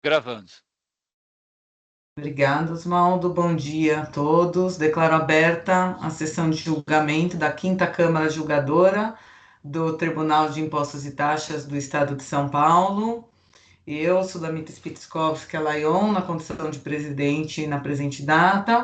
Gravando. Obrigada, Oswaldo. Bom dia a todos. Declaro aberta a sessão de julgamento da 5ª Câmara Julgadora do Tribunal de Impostos e Taxas do Estado de São Paulo. Eu, Sulamita Spitzkowska Layon, na condição de presidente na presente data.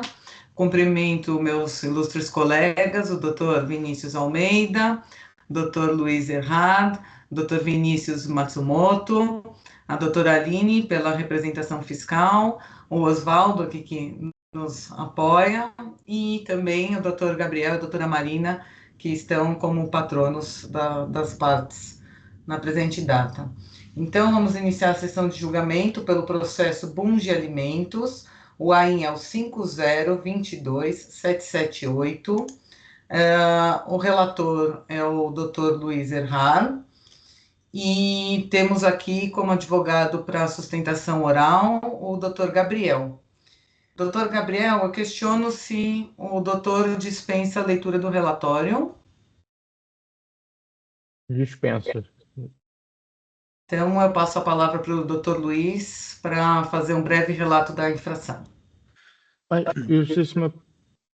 Cumprimento meus ilustres colegas, o Dr. Vinícius Almeida, Dr. Luiz Erhard, Dr. Vinícius Matsumoto, a doutora Aline pela representação fiscal, o Oswaldo aqui que nos apoia, e também o doutor Gabriel e a doutora Marina, que estão como patronos das partes na presente data. Então, vamos iniciar a sessão de julgamento pelo processo Bunge Alimentos. O AIN é o 5022778. O relator é o Dr. Luiz Erhard. E temos aqui como advogado para sustentação oral o Dr. Gabriel. Doutor Gabriel, eu questiono se o doutor dispensa a leitura do relatório. Dispensa. Então, eu passo a palavra para o Dr. Luiz para fazer um breve relato da infração. Justíssima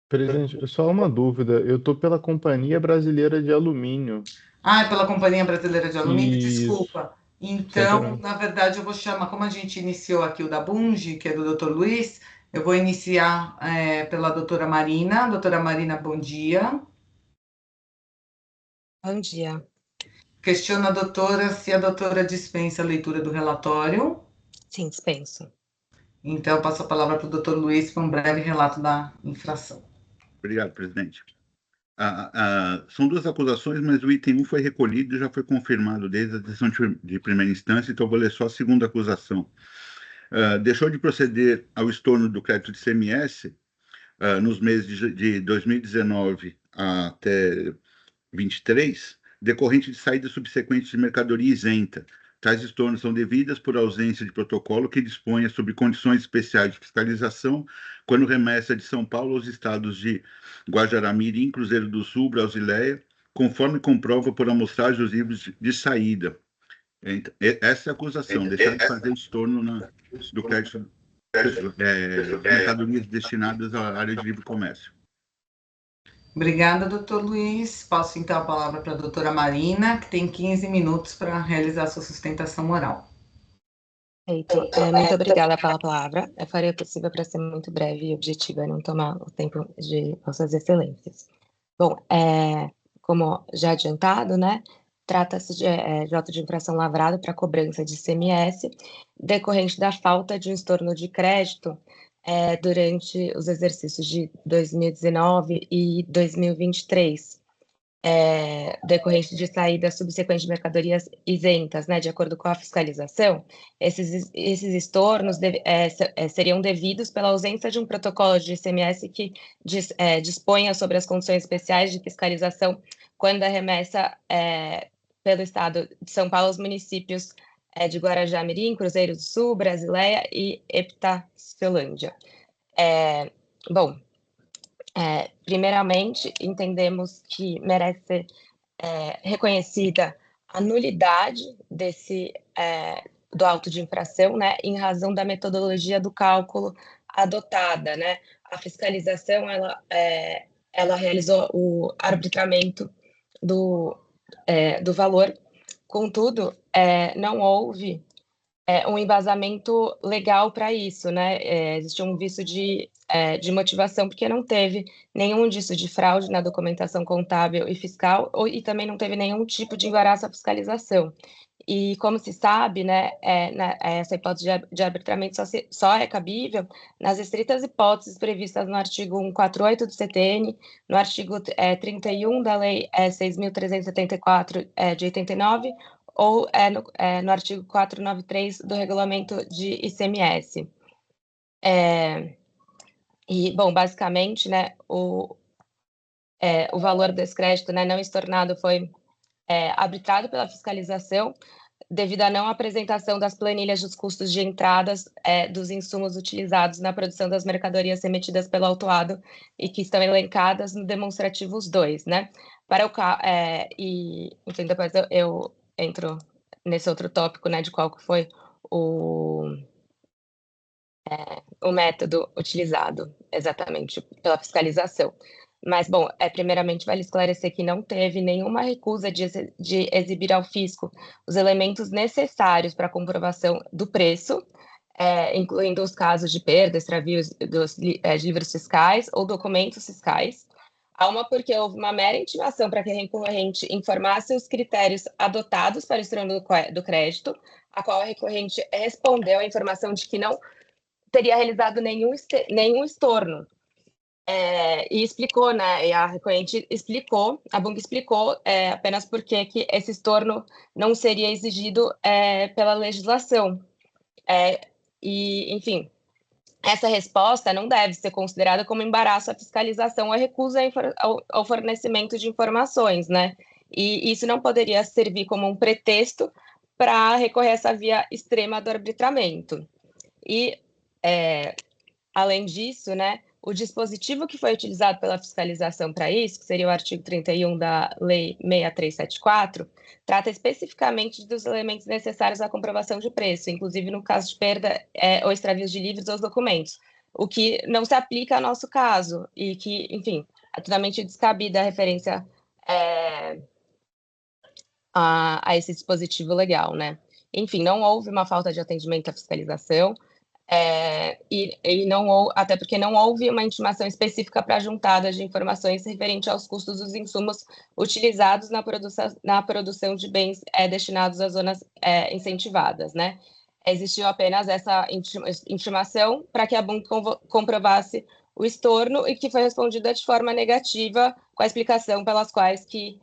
Presidente, só uma dúvida. Eu estou pela Companhia Brasileira de Alumínio. Ah, é pela Companhia Brasileira de Alumínio? Isso. Desculpa. Então, na verdade, eu vou chamar, como a gente iniciou aqui o da Bunge, que é do Dr. Luiz, eu vou iniciar pela doutora Marina. Doutora Marina, bom dia. Bom dia. Questiona a doutora se a doutora dispensa a leitura do relatório. Sim, dispenso. Então, eu passo a palavra para o doutor Luiz para um breve relato da infração. Obrigado, presidente. São duas acusações, mas o item 1 foi recolhido e já foi confirmado desde a decisão de primeira instância, então eu vou ler só a segunda acusação. Deixou de proceder ao estorno do crédito de CMS nos meses de 2019 até 23, decorrente de saída subsequente de mercadoria isenta. Tais estornos são devidas por ausência de protocolo que disponha sobre condições especiais de fiscalização quando remessa de São Paulo aos estados de Guajará-Mirim, Cruzeiro do Sul, Brasileia, conforme comprova por amostragem dos livros de saída. Essa é a acusação, deixar de fazer estorno do crédito mercadorias destinadas à área de livre comércio. Obrigada, doutor Luiz. Passo então a palavra para a doutora Marina, que tem 15 minutos para realizar sua sustentação oral. Feito. Muito obrigada pela palavra. Eu farei o possível para ser muito breve e objetiva e não tomar o tempo de Vossas Excelências. Bom, como já adiantado, né, trata-se de auto de infração lavrado para cobrança de ICMS, decorrente da falta de um estorno de crédito durante os exercícios de 2019 e 2023, decorrente de saída subsequente de mercadorias isentas, né, de acordo com a fiscalização. Esses estornos seriam devidos pela ausência de um protocolo de ICMS que disponha sobre as condições especiais de fiscalização quando a remessa pelo Estado de São Paulo aos municípios de Guarajá-Mirim, Cruzeiro do Sul, Brasileia e Epitaciolândia. Primeiramente, entendemos que merece ser reconhecida a nulidade do auto de infração, né, em razão da metodologia do cálculo adotada, né? A fiscalização, ela realizou o arbitramento do valor, contudo, não houve um embasamento legal para isso, né? Existe um vício de motivação, porque não teve nenhum indício de fraude na documentação contábil e fiscal, e também não teve nenhum tipo de embaraço à fiscalização. E, como se sabe, né, essa hipótese de arbitramento só é cabível nas estritas hipóteses previstas no artigo 148 do CTN, no artigo 31 da Lei 6.374 de 89, ou no artigo 493 do Regulamento de ICMS. E, bom, basicamente, né, o valor desse crédito, né, não estornado foi arbitrado pela fiscalização devido à não apresentação das planilhas dos custos de entradas dos insumos utilizados na produção das mercadorias remetidas pelo autuado e que estão elencadas no demonstrativos 2, né? Enfim, depois eu entro nesse outro tópico, né, de qual foi o o método utilizado exatamente pela fiscalização. Mas, bom, primeiramente vale esclarecer que não teve nenhuma recusa de exibir ao fisco os elementos necessários para a comprovação do preço, incluindo os casos de perda, extravios dos livros fiscais ou documentos fiscais. Há uma porque houve uma mera intimação para que a recorrente informasse os critérios adotados para o estorno do crédito, a qual a recorrente respondeu a informação de que não teria realizado nenhum estorno. E explicou, né? E a recorrente explicou, a BUNG explicou apenas porque que esse estorno não seria exigido pela legislação. E, enfim, essa resposta não deve ser considerada como embaraço à fiscalização ou recusa ao fornecimento de informações, né? E isso não poderia servir como um pretexto para recorrer a essa via extrema do arbitramento. E, além disso, né, o dispositivo que foi utilizado pela fiscalização para isso, que seria o artigo 31 da Lei 6374, trata especificamente dos elementos necessários à comprovação de preço, inclusive no caso de perda ou extravios de livros ou documentos, o que não se aplica ao nosso caso e que, enfim, é totalmente descabida a referência a esse dispositivo legal, né? Enfim, não houve uma falta de atendimento à fiscalização, e não, até porque não houve uma intimação específica para a juntada de informações referente aos custos dos insumos utilizados na produção de bens destinados às zonas incentivadas, né? Existiu apenas essa intimação para que a BUNG comprovasse o estorno e que foi respondida de forma negativa com a explicação pelas quais que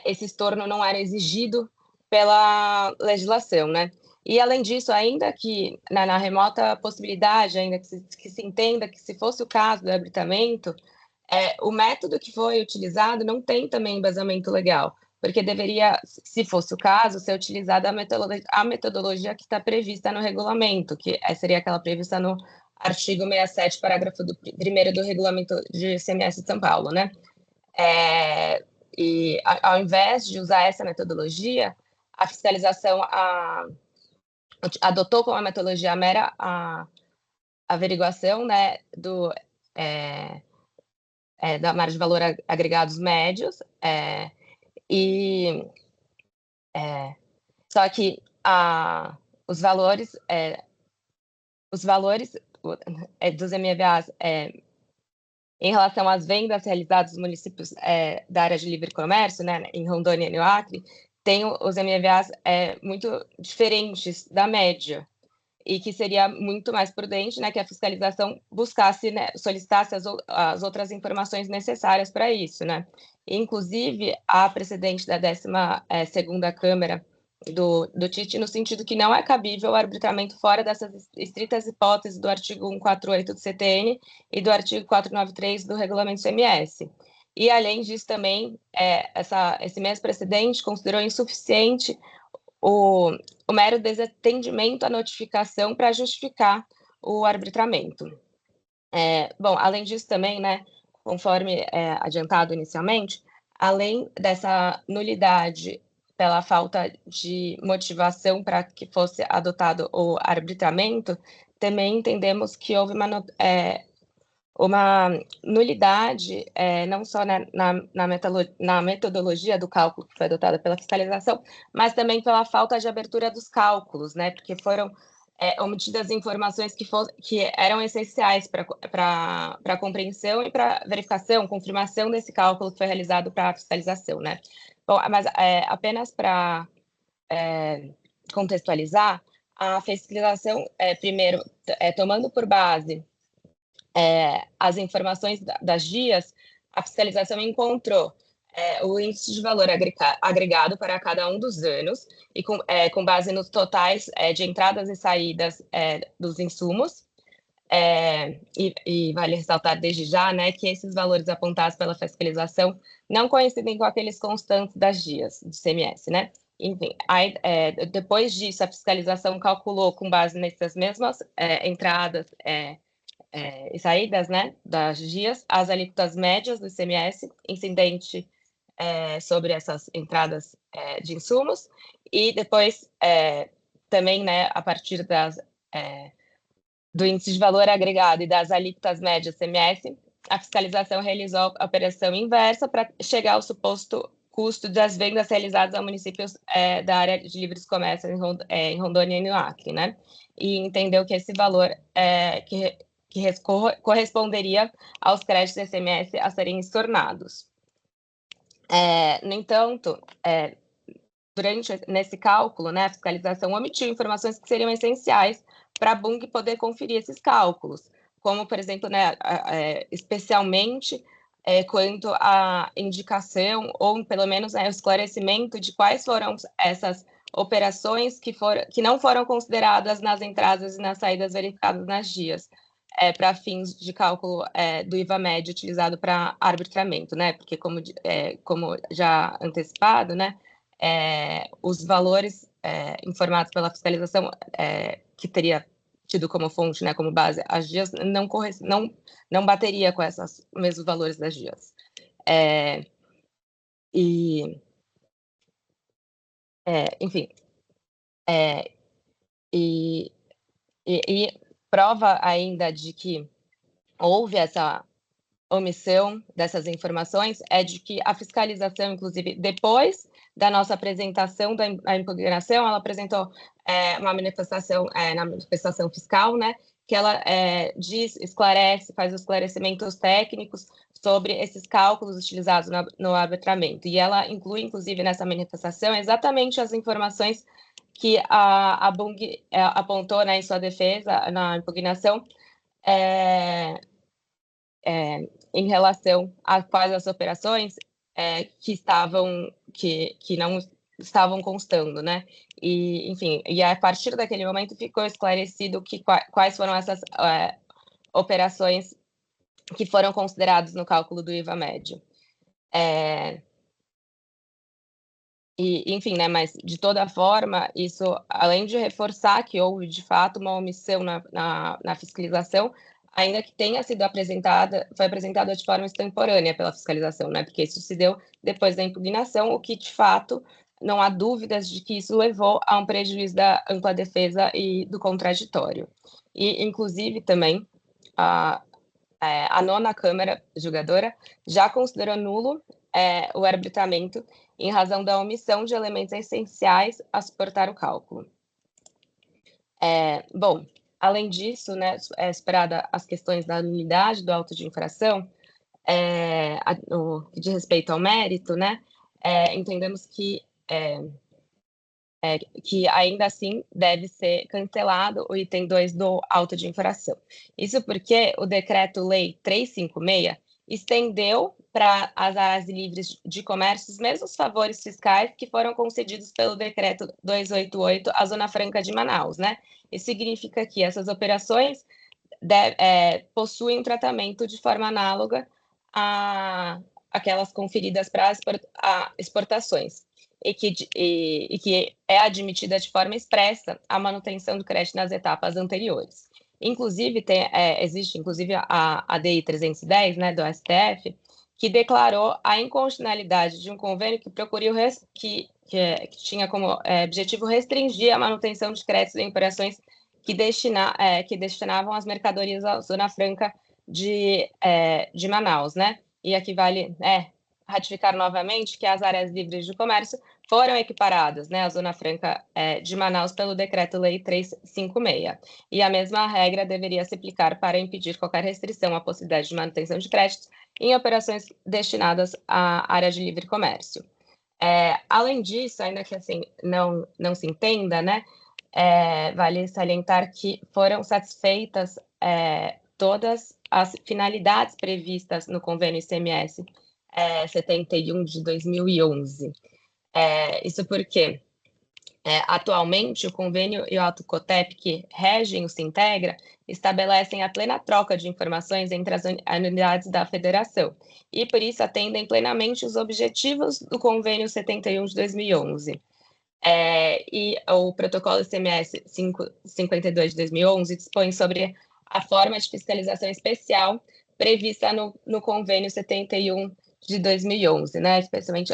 esse estorno não era exigido pela legislação, né? E, além disso, ainda que na remota possibilidade, ainda que se entenda que se fosse o caso do arbitramento, o método que foi utilizado não tem também embasamento legal, porque deveria, se fosse o caso, ser utilizada a metodologia que está prevista no regulamento, que seria aquela prevista no artigo 67, parágrafo 1º do regulamento de ICMS de São Paulo, né? E, ao invés de usar essa metodologia, a fiscalização adotou como a metodologia a mera averiguação, né, da margem de valor agregados médios, só que os valores dos MVAs em relação às vendas realizadas nos municípios da área de livre comércio, né, em Rondônia e no Acre, tem os MVAs muito diferentes da média, e que seria muito mais prudente, né, que a fiscalização buscasse, né, solicitasse as outras informações necessárias para isso, né. Inclusive, a presidente da 12ª Câmara do TIT, no sentido que não é cabível o arbitramento fora dessas estritas hipóteses do artigo 148 do CTN e do artigo 493 do Regulamento ICMS. E, além disso, também, esse mesmo precedente considerou insuficiente o mero desatendimento à notificação para justificar o arbitramento. Bom, além disso também, né, conforme adiantado inicialmente, além dessa nulidade pela falta de motivação para que fosse adotado o arbitramento, também entendemos que houve uma nulidade, não só na metodologia do cálculo que foi adotada pela fiscalização, mas também pela falta de abertura dos cálculos, né, porque foram omitidas informações que eram essenciais para a compreensão e para verificação, confirmação desse cálculo que foi realizado para a fiscalização, né. Bom, mas apenas para contextualizar, a fiscalização, primeiro, tomando por base as informações das GIAs, a fiscalização encontrou o índice de valor agregado para cada um dos anos, e com base nos totais de entradas e saídas dos insumos, e vale ressaltar desde já, né, que esses valores apontados pela fiscalização não coincidem com aqueles constantes das GIAs, do ICMS, né? Enfim, depois disso, a fiscalização calculou, com base nessas mesmas entradas e saídas, né, das GIAs, as alíquotas médias do ICMS incidente sobre essas entradas de insumos, e depois também, né, a partir do índice de valor agregado e das alíquotas médias CMS, a fiscalização realizou a operação inversa para chegar ao suposto custo das vendas realizadas a municípios da área de livres comércio em Rondônia e no Acre, né? E entendeu que esse valor que corresponderia aos créditos ICMS a serem estornados. No entanto, nesse cálculo, né, a fiscalização omitiu informações que seriam essenciais para a Bung poder conferir esses cálculos, como, por exemplo, né, especialmente quanto à indicação, ou pelo menos o esclarecimento de quais foram essas operações que não foram consideradas nas entradas e nas saídas verificadas nas GIAs, para fins de cálculo do IVA médio utilizado para arbitramento, né? Porque, como já antecipado, né, os valores informados pela fiscalização que teria tido como fonte, né, como base, as GIAs não bateria com esses mesmos valores das GIAs. Enfim, e prova ainda de que houve essa omissão dessas informações é de que a fiscalização, inclusive, depois da nossa apresentação da impugnação, ela apresentou uma manifestação na manifestação fiscal, né, que ela faz os esclarecimentos técnicos sobre esses cálculos utilizados no arbitramento. E ela inclui, inclusive, nessa manifestação, exatamente as informações que a Bung apontou, né, em sua defesa, na impugnação, em relação a quais as operações que não estavam constando, né? E, enfim, a partir daquele momento ficou esclarecido quais foram essas operações que foram consideradas no cálculo do IVA médio. Enfim, né, mas de toda forma, isso, além de reforçar que houve de fato uma omissão na fiscalização, ainda que tenha sido foi apresentada de forma extemporânea pela fiscalização, né, porque isso se deu depois da impugnação, o que de fato não há dúvidas de que isso levou a um prejuízo da ampla defesa e do contraditório. E, inclusive, também, a nona Câmara Julgadora já considerou nulo o arbitramento em razão da omissão de elementos essenciais a suportar o cálculo. Bom, além disso, né, esperada as questões da nulidade do auto de infração, no que diz respeito ao mérito, né, entendemos que ainda assim deve ser cancelado o item 2 do auto de infração. Isso porque o Decreto-Lei 356 estendeu para as áreas livres de comércio os mesmos favores fiscais que foram concedidos pelo Decreto 288 à Zona Franca de Manaus, né? Isso significa que essas operações possuem um tratamento de forma análoga àquelas conferidas para exportações. E que é admitida de forma expressa a manutenção do crédito nas etapas anteriores. Inclusive, existe a DI 310, né, do STF, que declarou a inconstitucionalidade de um convênio que tinha como objetivo restringir a manutenção de créditos em operações que destinavam as mercadorias à Zona Franca de Manaus, né? E aqui vale ratificar novamente que as áreas livres de comércio foram equiparadas, né, à Zona Franca de Manaus pelo Decreto-Lei 356. E a mesma regra deveria se aplicar para impedir qualquer restrição à possibilidade de manutenção de créditos em operações destinadas à área de livre comércio. Além disso, ainda que assim não se entenda, né, vale salientar que foram satisfeitas todas as finalidades previstas no convênio ICMS 71 de 2011. Isso porque, atualmente, o convênio e o auto COTEP que regem o Sintegra estabelecem a plena troca de informações entre as unidades da federação e, por isso, atendem plenamente os objetivos do convênio 71 de 2011. E o protocolo ICMS 52 de 2011 dispõe sobre a forma de fiscalização especial prevista no convênio 71 de 2011, né? Especialmente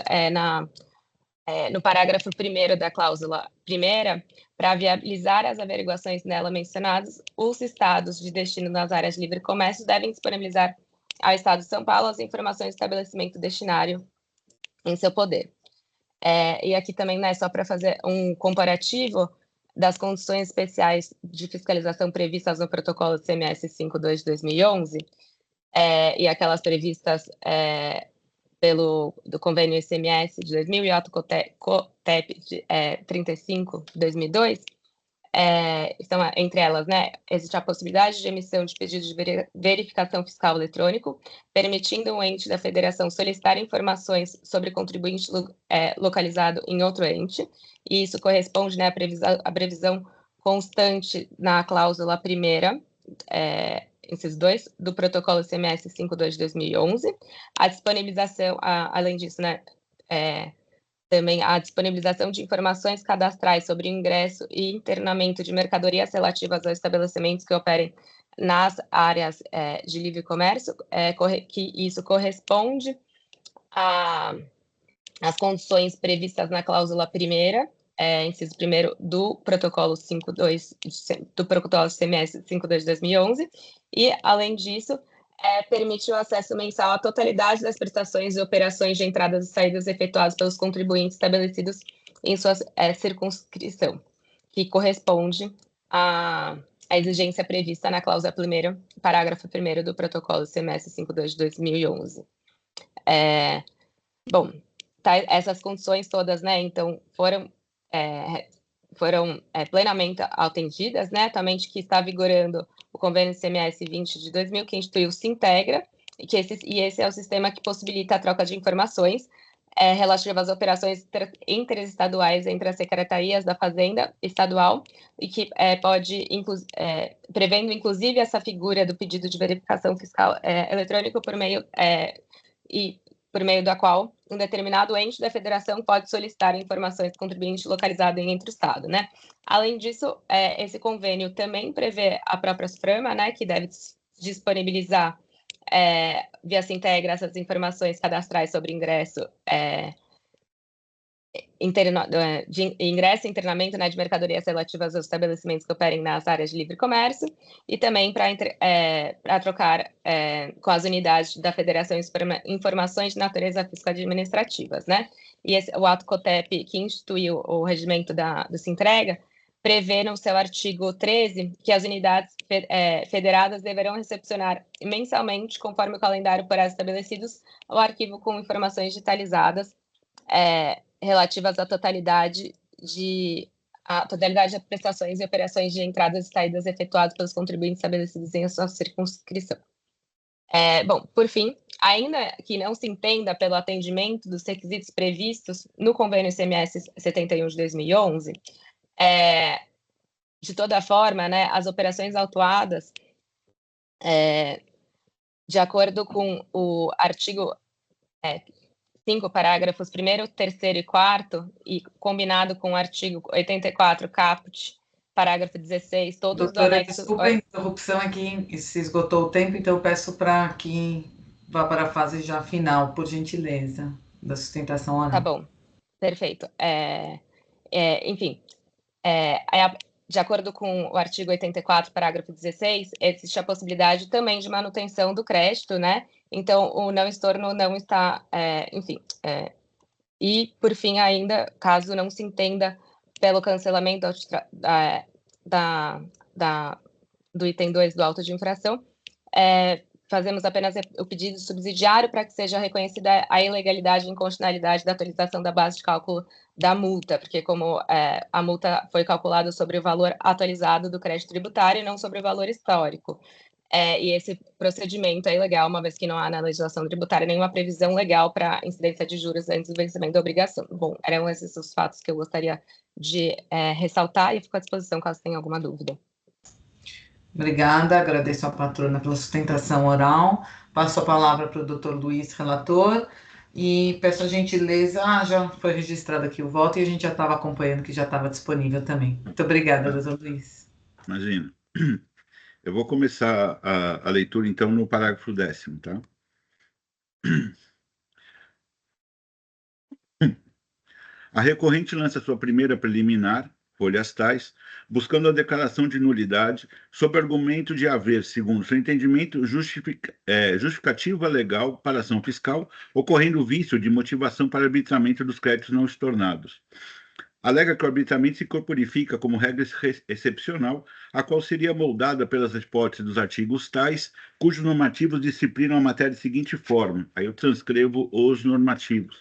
no parágrafo 1º da cláusula primeira, para viabilizar as averiguações nela mencionadas, os estados de destino nas áreas de livre comércio devem disponibilizar ao Estado de São Paulo as informações do estabelecimento destinário em seu poder. E aqui também, né, só para fazer um comparativo das condições especiais de fiscalização previstas no protocolo CMS 52 de 2011 e aquelas previstas do convênio ICMS de 2000 e ato COTEP de 35 de 2002, estão entre elas, né, existe a possibilidade de emissão de pedido de verificação fiscal eletrônico, permitindo o ente da federação solicitar informações sobre contribuinte localizado em outro ente, e isso corresponde, né, à previsão constante na cláusula primeira, inciso 2, do protocolo CMS 52 de 2011, a disponibilização, além disso, né, também a disponibilização de informações cadastrais sobre ingresso e internamento de mercadorias relativas aos estabelecimentos que operem nas áreas de livre comércio, que isso corresponde às condições previstas na cláusula primeira, inciso 1º do protocolo 52, do protocolo CMS 52 de 2011, e, além disso, permite o acesso mensal à totalidade das prestações e operações de entradas e saídas efetuadas pelos contribuintes estabelecidos em sua circunscrição, que corresponde à exigência prevista na cláusula primeira, parágrafo 1º do protocolo CMS 52 de 2011. Bom, tá, essas condições todas, né, então, foram plenamente atendidas, né, atualmente que está vigorando o convênio CMS 20 de 2000, que instituiu o Sintegra, e esse é o sistema que possibilita a troca de informações relativas às operações interestaduais entre as secretarias da Fazenda Estadual, e que pode, prevendo inclusive essa figura do pedido de verificação fiscal eletrônico por meio da qual um determinado ente da federação pode solicitar informações do contribuinte localizado em entre o Estado, né? Além disso, esse convênio também prevê a própria SFRAMA, né, que deve disponibilizar via Sintegra essas informações cadastrais sobre ingresso de ingresso e internamento, né, de mercadorias relativas aos estabelecimentos que operem nas áreas de livre comércio, e também para trocar com as unidades da Federação informações de natureza fiscal administrativas, né? E o ato COTEP, que instituiu o regimento do Sintrega, prevê no seu artigo 13 que as unidades federadas deverão recepcionar mensalmente, conforme o calendário por elas estabelecidos, o arquivo com informações digitalizadas relativas à totalidade das prestações e operações de entradas e saídas efetuadas pelos contribuintes estabelecidos em sua circunscrição. Bom, por fim, ainda que não se entenda pelo atendimento dos requisitos previstos no convênio ICMS 71 de 2011, de toda forma, né, as operações autuadas, de acordo com o artigo 5, parágrafos 1º, 3º e 4º, e combinado com o artigo 84, caput, parágrafo 16, todos do Doutora, anexo... desculpa a interrupção, é que se esgotou o tempo, então eu peço para que vá para a fase já final, por gentileza, da sustentação oral. Tá bom, perfeito. Enfim, de acordo com o artigo 84, parágrafo 16, existe a possibilidade também de manutenção do crédito, né? Então, o não estorno não está, e, por fim, ainda, caso não se entenda pelo cancelamento do item 2 do auto de infração, fazemos apenas o pedido subsidiário para que seja reconhecida a ilegalidade e inconstitucionalidade da atualização da base de cálculo da multa, porque como a multa foi calculada sobre o valor atualizado do crédito tributário e não sobre o valor histórico. E esse procedimento é ilegal, uma vez que não há na legislação tributária nenhuma previsão legal para incidência de juros antes do vencimento da obrigação. Bom, eram esses os fatos que eu gostaria de ressaltar e fico à disposição caso tenha alguma dúvida. Obrigada, agradeço à patrona pela sustentação oral. Passo a palavra para o doutor Luiz, relator, e peço a gentileza, já foi registrado aqui o voto e a gente já estava acompanhando, que já estava disponível também. Muito obrigada, doutor Luiz. Imagina. Eu vou começar a leitura, então, no parágrafo 10º, tá? A recorrente lança sua primeira preliminar, folhas tais, buscando a declaração de nulidade, sob argumento de haver, segundo seu entendimento, justificativa legal para ação fiscal, ocorrendo vício de motivação para arbitramento dos créditos não estornados. Alega que o arbitramento se corporifica como regra excepcional, a qual seria moldada pelas hipóteses dos artigos tais, cujos normativos disciplinam a matéria de seguinte forma. Aí eu transcrevo os normativos.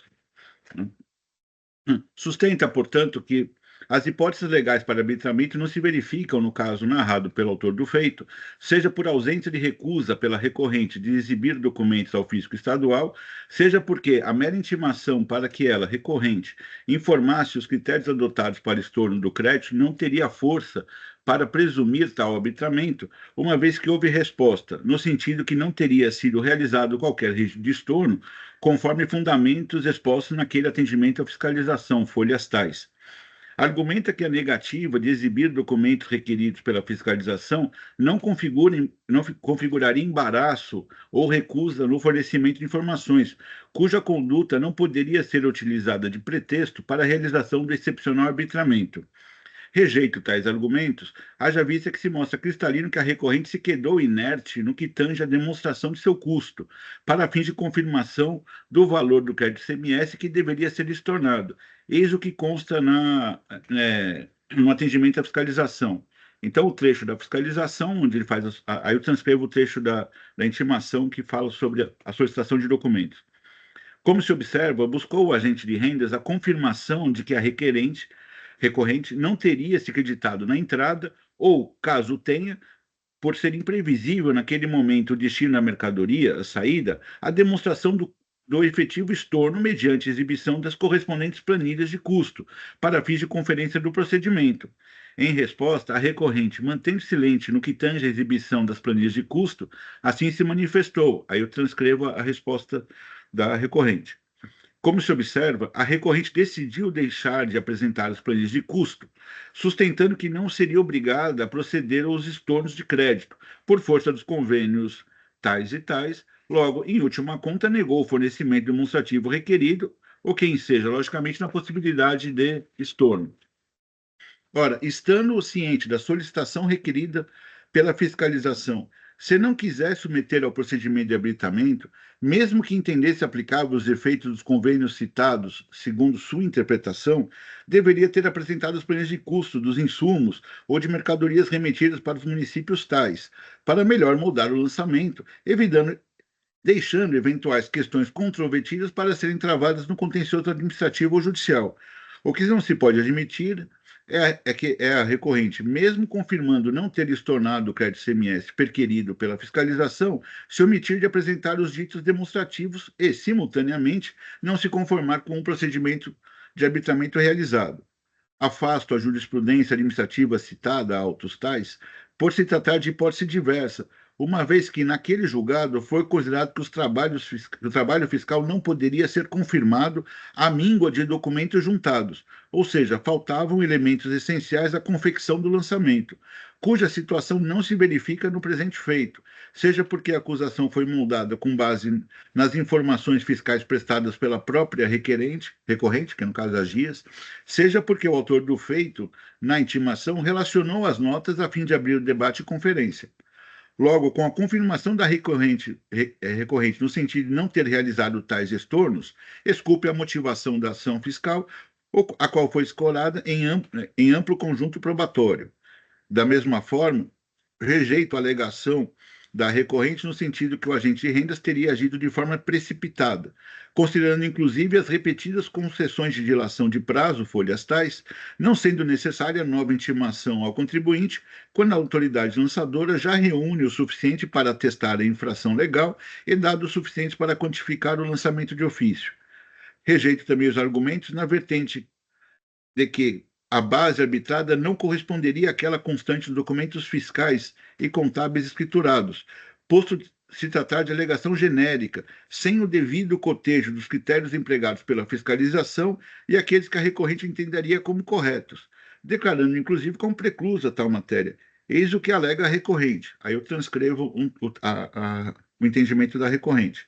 Sustenta, portanto, que as hipóteses legais para arbitramento não se verificam no caso narrado pelo autor do feito, seja por ausência de recusa pela recorrente de exibir documentos ao fisco estadual, seja porque a mera intimação para que ela, recorrente, informasse os critérios adotados para estorno do crédito não teria força para presumir tal arbitramento, uma vez que houve resposta, no sentido que não teria sido realizado qualquer regime de estorno, conforme fundamentos expostos naquele atendimento à fiscalização, folhas tais. Argumenta que a negativa de exibir documentos requeridos pela fiscalização não configuraria embaraço ou recusa no fornecimento de informações, cuja conduta não poderia ser utilizada de pretexto para a realização do excepcional arbitramento. Rejeito tais argumentos, haja vista que se mostra cristalino que a recorrente se quedou inerte no que tange a demonstração de seu custo, para fins de confirmação do valor do crédito CMS que deveria ser estornado. Eis o que consta no atendimento à fiscalização. Então, o trecho da fiscalização, onde ele faz... Aí eu transcrevo o trecho da intimação que fala sobre a solicitação de documentos. Como se observa, buscou o agente de rendas a confirmação de que a recorrente não teria se acreditado na entrada ou, caso tenha, por ser imprevisível naquele momento o destino da mercadoria, a saída, a demonstração do efetivo estorno mediante exibição das correspondentes planilhas de custo, para fins de conferência do procedimento. Em resposta, a recorrente, mantendo silente no que tange a exibição das planilhas de custo, assim se manifestou. Aí eu transcrevo a resposta da recorrente. Como se observa, a recorrente decidiu deixar de apresentar as planilhas de custo, sustentando que não seria obrigada a proceder aos estornos de crédito, por força dos convênios tais e tais. Logo, em última conta, negou o fornecimento demonstrativo requerido, ou quem seja, logicamente, na possibilidade de estorno. Ora, estando ciente da solicitação requerida pela fiscalização, se não quiser submeter ao procedimento de habilitamento, mesmo que entendesse aplicável os efeitos dos convênios citados, segundo sua interpretação, deveria ter apresentado os planos de custo dos insumos ou de mercadorias remetidas para os municípios tais, para melhor moldar o lançamento, deixando eventuais questões controvertidas para serem travadas no contencioso administrativo ou judicial. O que não se pode admitir que a recorrente, mesmo confirmando não ter estornado o crédito CMS perquirido pela fiscalização, se omitir de apresentar os ditos demonstrativos e, simultaneamente, não se conformar com o procedimento de arbitramento realizado. Afasto a jurisprudência administrativa citada a autos tais, por se tratar de hipótese diversa, uma vez que, naquele julgado, foi considerado que o trabalho fiscal não poderia ser confirmado à míngua de documentos juntados, ou seja, faltavam elementos essenciais à confecção do lançamento, cuja situação não se verifica no presente feito, seja porque a acusação foi moldada com base nas informações fiscais prestadas pela própria recorrente, que no caso as GIAs, seja porque o autor do feito, na intimação, relacionou as notas a fim de abrir o debate e conferência. Logo, com a confirmação da recorrente no sentido de não ter realizado tais estornos, esculpe a motivação da ação fiscal, a qual foi escorada em amplo conjunto probatório. Da mesma forma, rejeito a alegação da recorrente no sentido que o agente de rendas teria agido de forma precipitada, considerando inclusive as repetidas concessões de dilação de prazo, folhas tais, não sendo necessária nova intimação ao contribuinte, quando a autoridade lançadora já reúne o suficiente para atestar a infração legal e dados suficientes para quantificar o lançamento de ofício. Rejeito também os argumentos na vertente de que a base arbitrada não corresponderia àquela constante dos documentos fiscais e contábeis escriturados, posto se tratar de alegação genérica, sem o devido cotejo dos critérios empregados pela fiscalização e aqueles que a recorrente entenderia como corretos, declarando inclusive como preclusa tal matéria. Eis o que alega a recorrente. Aí eu transcrevo o entendimento da recorrente.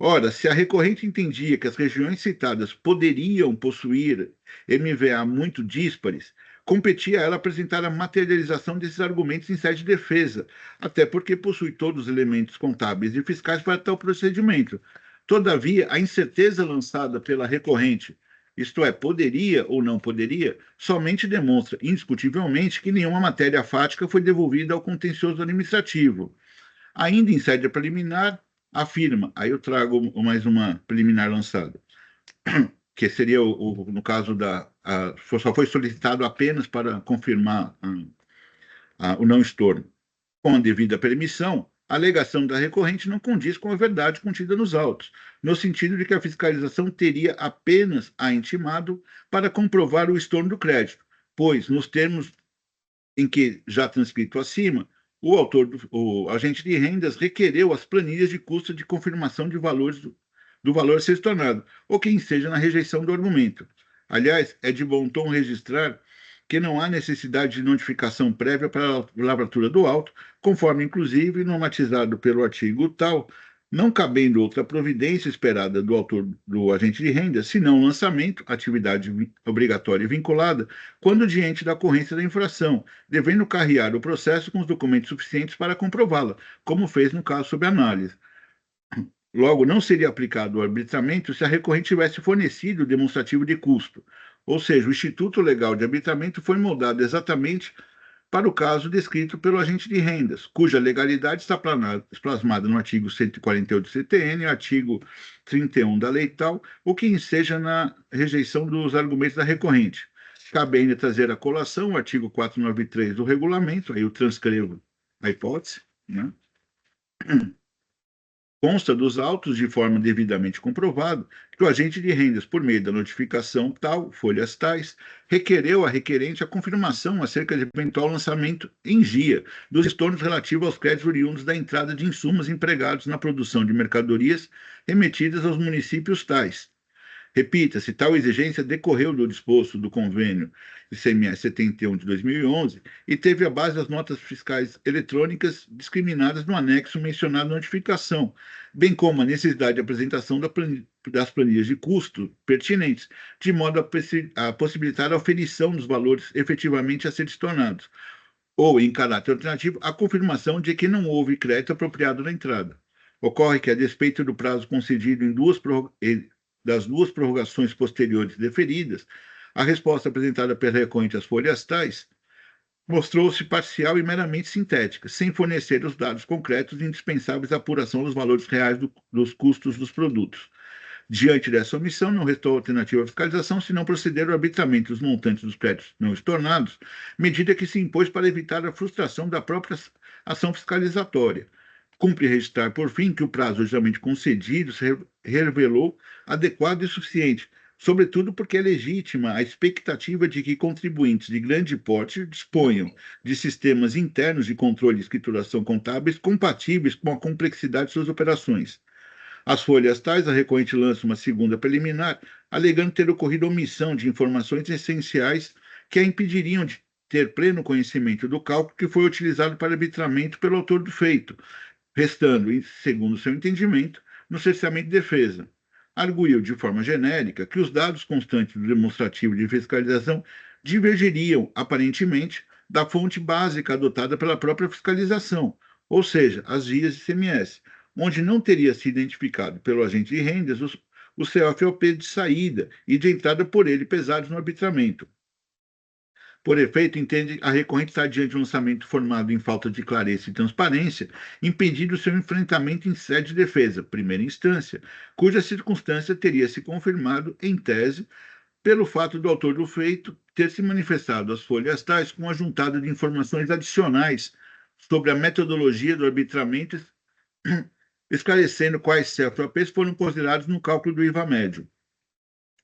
Ora, se a recorrente entendia que as regiões citadas poderiam possuir MVA muito díspares, competia a ela apresentar a materialização desses argumentos em sede de defesa, até porque possui todos os elementos contábeis e fiscais para tal procedimento. Todavia, a incerteza lançada pela recorrente, isto é, poderia ou não poderia, somente demonstra indiscutivelmente que nenhuma matéria fática foi devolvida ao contencioso administrativo. Ainda em sede preliminar, afirma, aí eu trago mais uma preliminar lançada, que seria, no caso só foi solicitado apenas para confirmar o não estorno. Com a devida permissão, a alegação da recorrente não condiz com a verdade contida nos autos, no sentido de que a fiscalização teria apenas a intimado para comprovar o estorno do crédito, pois, nos termos em que já transcrito acima, o agente de rendas requereu as planilhas de custo de confirmação de valores do valor a ser estornado, ou quem seja na rejeição do argumento. Aliás, é de bom tom registrar que não há necessidade de notificação prévia para a lavratura do auto, conforme, inclusive, normatizado pelo artigo tal, não cabendo outra providência esperada do autor do agente de renda, senão lançamento, atividade obrigatória e vinculada, quando diante da ocorrência da infração, devendo carrear o processo com os documentos suficientes para comprová-la, como fez no caso sob análise. Logo, não seria aplicado o arbitramento se a recorrente tivesse fornecido o demonstrativo de custo, ou seja, o Instituto Legal de Arbitramento foi moldado exatamente para o caso descrito pelo agente de rendas, cuja legalidade está plasmada no artigo 148 do CTN, artigo 31 da lei tal, o que enseja na rejeição dos argumentos da recorrente. Cabe ainda trazer à colação o artigo 493 do regulamento, aí eu transcrevo a hipótese, né? Consta dos autos de forma devidamente comprovada que o agente de rendas, por meio da notificação tal, folhas tais, requereu à requerente a confirmação acerca de eventual lançamento em dia dos estornos relativos aos créditos oriundos da entrada de insumos empregados na produção de mercadorias remetidas aos municípios tais. Repita-se, tal exigência decorreu do disposto do convênio ICMS 71 de 2011 e teve a base das notas fiscais eletrônicas discriminadas no anexo mencionado na notificação, bem como a necessidade de apresentação das planilhas de custo pertinentes, de modo a possibilitar a oferição dos valores efetivamente a serem tornados, ou, em caráter alternativo, a confirmação de que não houve crédito apropriado na entrada. Ocorre que, a despeito do prazo concedido das duas prorrogações posteriores deferidas, a resposta apresentada pela recorrente às folhas tais mostrou-se parcial e meramente sintética, sem fornecer os dados concretos indispensáveis à apuração dos valores reais dos custos dos produtos. Diante dessa omissão, não restou alternativa à fiscalização senão proceder ao arbitramento dos montantes dos créditos não estornados, medida que se impôs para evitar a frustração da própria ação fiscalizatória. Cumpre registrar, por fim, que o prazo originalmente concedido se revelou adequado e suficiente, sobretudo porque é legítima a expectativa de que contribuintes de grande porte disponham de sistemas internos de controle e escrituração contábeis compatíveis com a complexidade de suas operações. As folhas tais, a recorrente lança uma segunda preliminar, alegando ter ocorrido omissão de informações essenciais que a impediriam de ter pleno conhecimento do cálculo que foi utilizado para arbitramento pelo autor do feito, restando, segundo seu entendimento, no cerceamento de defesa. Arguiu, de forma genérica, que os dados constantes do demonstrativo de fiscalização divergiriam, aparentemente, da fonte básica adotada pela própria fiscalização, ou seja, as vias de ICMS, onde não teria sido identificado pelo agente de rendas o CFOP de saída e de entrada por ele pesados no arbitramento. Por efeito, entende a recorrente estar diante de um lançamento formado em falta de clareza e transparência, impedindo seu enfrentamento em sede de defesa, primeira instância, cuja circunstância teria se confirmado, em tese, pelo fato do autor do feito ter se manifestado às folhas tais com a juntada de informações adicionais sobre a metodologia do arbitramento, esclarecendo quais CFOPs foram considerados no cálculo do IVA médio.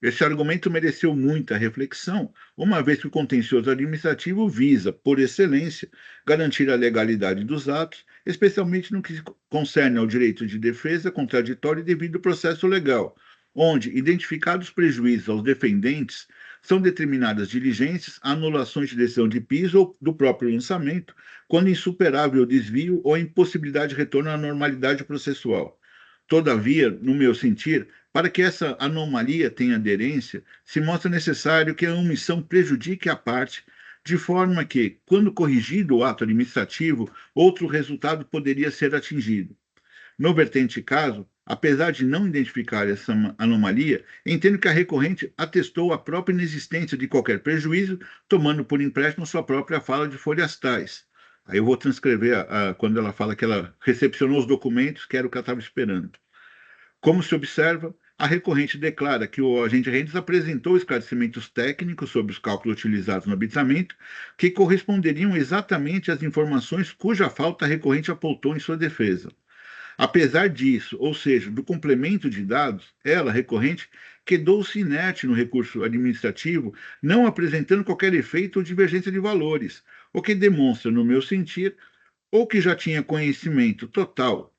Esse argumento mereceu muita reflexão, uma vez que o contencioso administrativo visa, por excelência, garantir a legalidade dos atos, especialmente no que concerne ao direito de defesa contraditório e devido processo legal, onde, identificados prejuízos aos defendentes, são determinadas diligências, anulações de decisão de piso ou do próprio lançamento, quando insuperável o desvio ou a impossibilidade de retorno à normalidade processual. Todavia, no meu sentir, para que essa anomalia tenha aderência, se mostra necessário que a omissão prejudique a parte, de forma que, quando corrigido o ato administrativo, outro resultado poderia ser atingido. No vertente caso, apesar de não identificar essa anomalia, entendo que a recorrente atestou a própria inexistência de qualquer prejuízo, tomando por empréstimo sua própria fala de folhas tais. Aí eu vou transcrever quando ela fala que ela recepcionou os documentos, que era o que ela estava esperando. Como se observa, a recorrente declara que o agente Rendes apresentou esclarecimentos técnicos sobre os cálculos utilizados no arbitramento, que corresponderiam exatamente às informações cuja falta a recorrente apontou em sua defesa. Apesar disso, ou seja, do complemento de dados, ela, recorrente, quedou-se inerte no recurso administrativo, não apresentando qualquer efeito ou divergência de valores, o que demonstra, no meu sentir, ou que já tinha conhecimento total,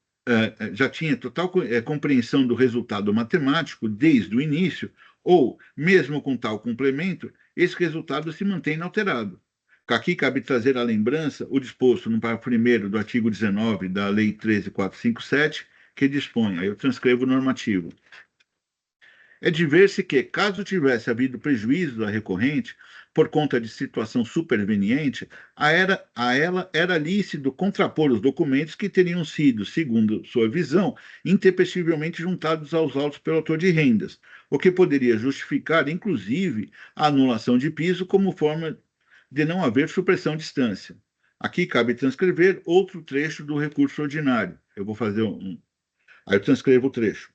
já tinha total compreensão do resultado matemático desde o início, ou, mesmo com tal complemento, esse resultado se mantém inalterado. Aqui cabe trazer à lembrança o disposto no parágrafo 1º do artigo 19 da Lei 13.457, que dispõe, aí eu transcrevo o normativo. É de ver-se que, caso tivesse havido prejuízo da recorrente, por conta de situação superveniente, a ela era lícito contrapor os documentos que teriam sido, segundo sua visão, intempestivamente juntados aos autos pelo autor de rendas, o que poderia justificar, inclusive, a anulação de piso como forma de não haver supressão de instância. Aqui cabe transcrever outro trecho do recurso ordinário. Eu vou fazer Aí eu transcrevo o trecho.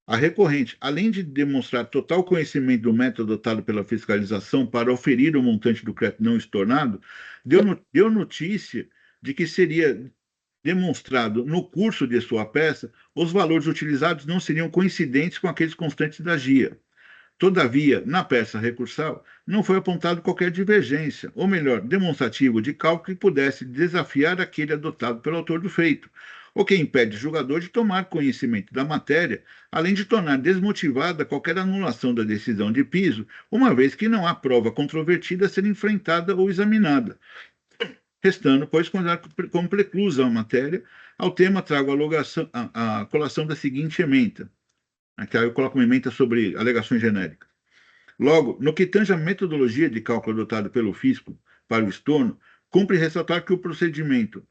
A recorrente, além de demonstrar total conhecimento do método adotado pela fiscalização para oferir o montante do crédito não estornado, deu notícia de que seria demonstrado no curso de sua peça, os valores utilizados não seriam coincidentes com aqueles constantes da GIA. Todavia, na peça recursal, não foi apontado qualquer divergência, ou melhor, demonstrativo de cálculo que pudesse desafiar aquele adotado pelo autor do feito, o que impede o julgador de tomar conhecimento da matéria, além de tornar desmotivada qualquer anulação da decisão de piso, uma vez que não há prova controvertida a ser enfrentada ou examinada. Restando, pois, como preclusa a matéria, ao tema trago a colação da seguinte ementa. Aqui eu coloco uma ementa sobre alegações genéricas. Logo, no que tange a metodologia de cálculo adotada pelo fisco para o estorno, cumpre ressaltar que o procedimento,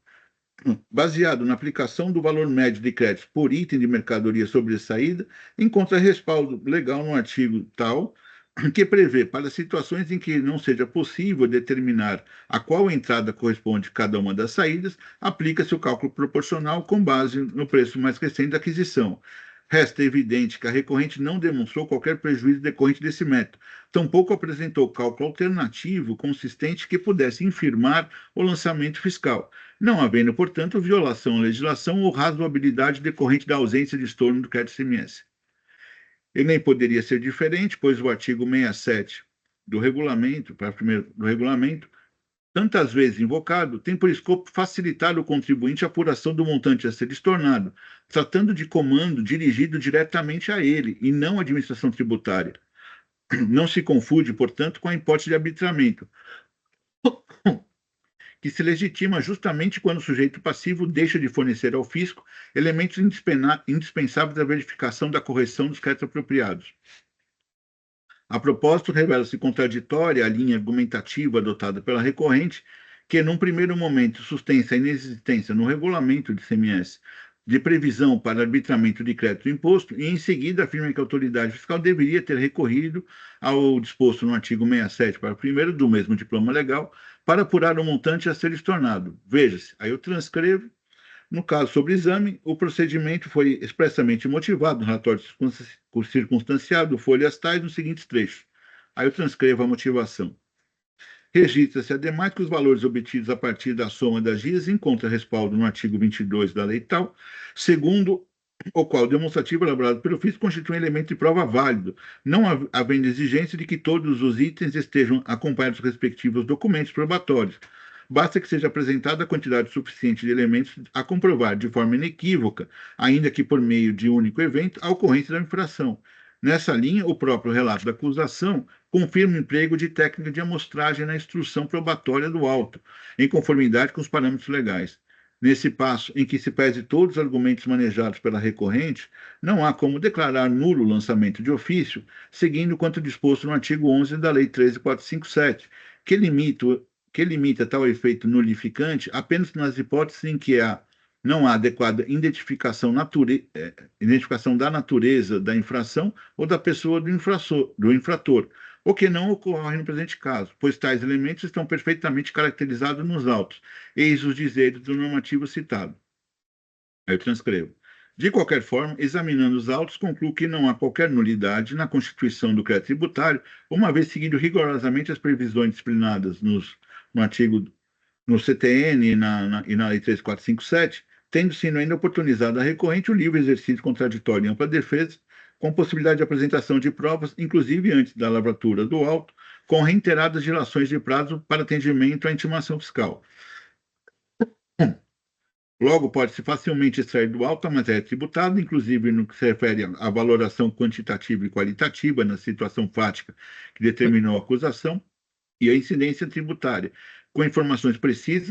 baseado na aplicação do valor médio de créditos por item de mercadoria sobressaída, encontra respaldo legal no artigo tal, que prevê, para situações em que não seja possível determinar a qual entrada corresponde cada uma das saídas, aplica-se o cálculo proporcional com base no preço mais recente da aquisição. Resta evidente que a recorrente não demonstrou qualquer prejuízo decorrente desse método, tampouco apresentou cálculo alternativo consistente que pudesse infirmar o lançamento fiscal, não havendo, portanto, violação à legislação ou razoabilidade decorrente da ausência de estorno do crédito CMS. E nem poderia ser diferente, pois o artigo 67 do regulamento, tantas vezes invocado, tem por escopo facilitar ao contribuinte a apuração do montante a ser estornado, tratando de comando dirigido diretamente a ele, e não à administração tributária. Não se confunde, portanto, com a hipótese de arbitramento, que se legitima justamente quando o sujeito passivo deixa de fornecer ao fisco elementos indispensáveis à verificação da correção dos créditos apropriados. A propósito, revela-se contraditória a linha argumentativa adotada pela recorrente, que, num primeiro momento, sustenta a inexistência no regulamento de CMS de previsão para arbitramento de crédito imposto e, em seguida, afirma que a autoridade fiscal deveria ter recorrido ao disposto no artigo 67, parágrafo 1º do mesmo diploma legal, para apurar o montante a ser estornado. Veja-se, aí eu transcrevo. No caso sobre exame, o procedimento foi expressamente motivado no relatório circunstanciado, folhas tais, nos seguintes trechos. Aí eu transcrevo a motivação. Registra-se, ademais, que os valores obtidos a partir da soma das GIAs encontram respaldo no artigo 22 da lei tal, segundo o qual o demonstrativo elaborado pelo fisco constitui um elemento de prova válido, não havendo exigência de que todos os itens estejam acompanhados dos respectivos documentos probatórios. Basta que seja apresentada a quantidade suficiente de elementos a comprovar de forma inequívoca, ainda que por meio de único evento, a ocorrência da infração. Nessa linha, o próprio relato da acusação confirma o emprego de técnica de amostragem na instrução probatória do auto, em conformidade com os parâmetros legais. Nesse passo, em que se pese todos os argumentos manejados pela recorrente, não há como declarar nulo o lançamento de ofício, seguindo quanto disposto no artigo 11 da Lei 13.457, que limita tal efeito nulificante apenas nas hipóteses em que não há adequada identificação da natureza da infração ou da pessoa do infrator, o que não ocorre no presente caso, pois tais elementos estão perfeitamente caracterizados nos autos. Eis os dizeres do normativo citado. Aí eu transcrevo. De qualquer forma, examinando os autos, concluo que não há qualquer nulidade na constituição do crédito tributário, uma vez seguido rigorosamente as previsões disciplinadas no CTN e na Lei 3457, tendo sido ainda oportunizado à recorrente o livre exercício contraditório e ampla defesa, com possibilidade de apresentação de provas, inclusive antes da lavratura do auto, com reiteradas dilações de prazo para atendimento à intimação fiscal. Logo, pode-se facilmente extrair do auto a matéria tributada, inclusive no que se refere à valoração quantitativa e qualitativa na situação fática que determinou a acusação, e a incidência tributária, com informações precisas,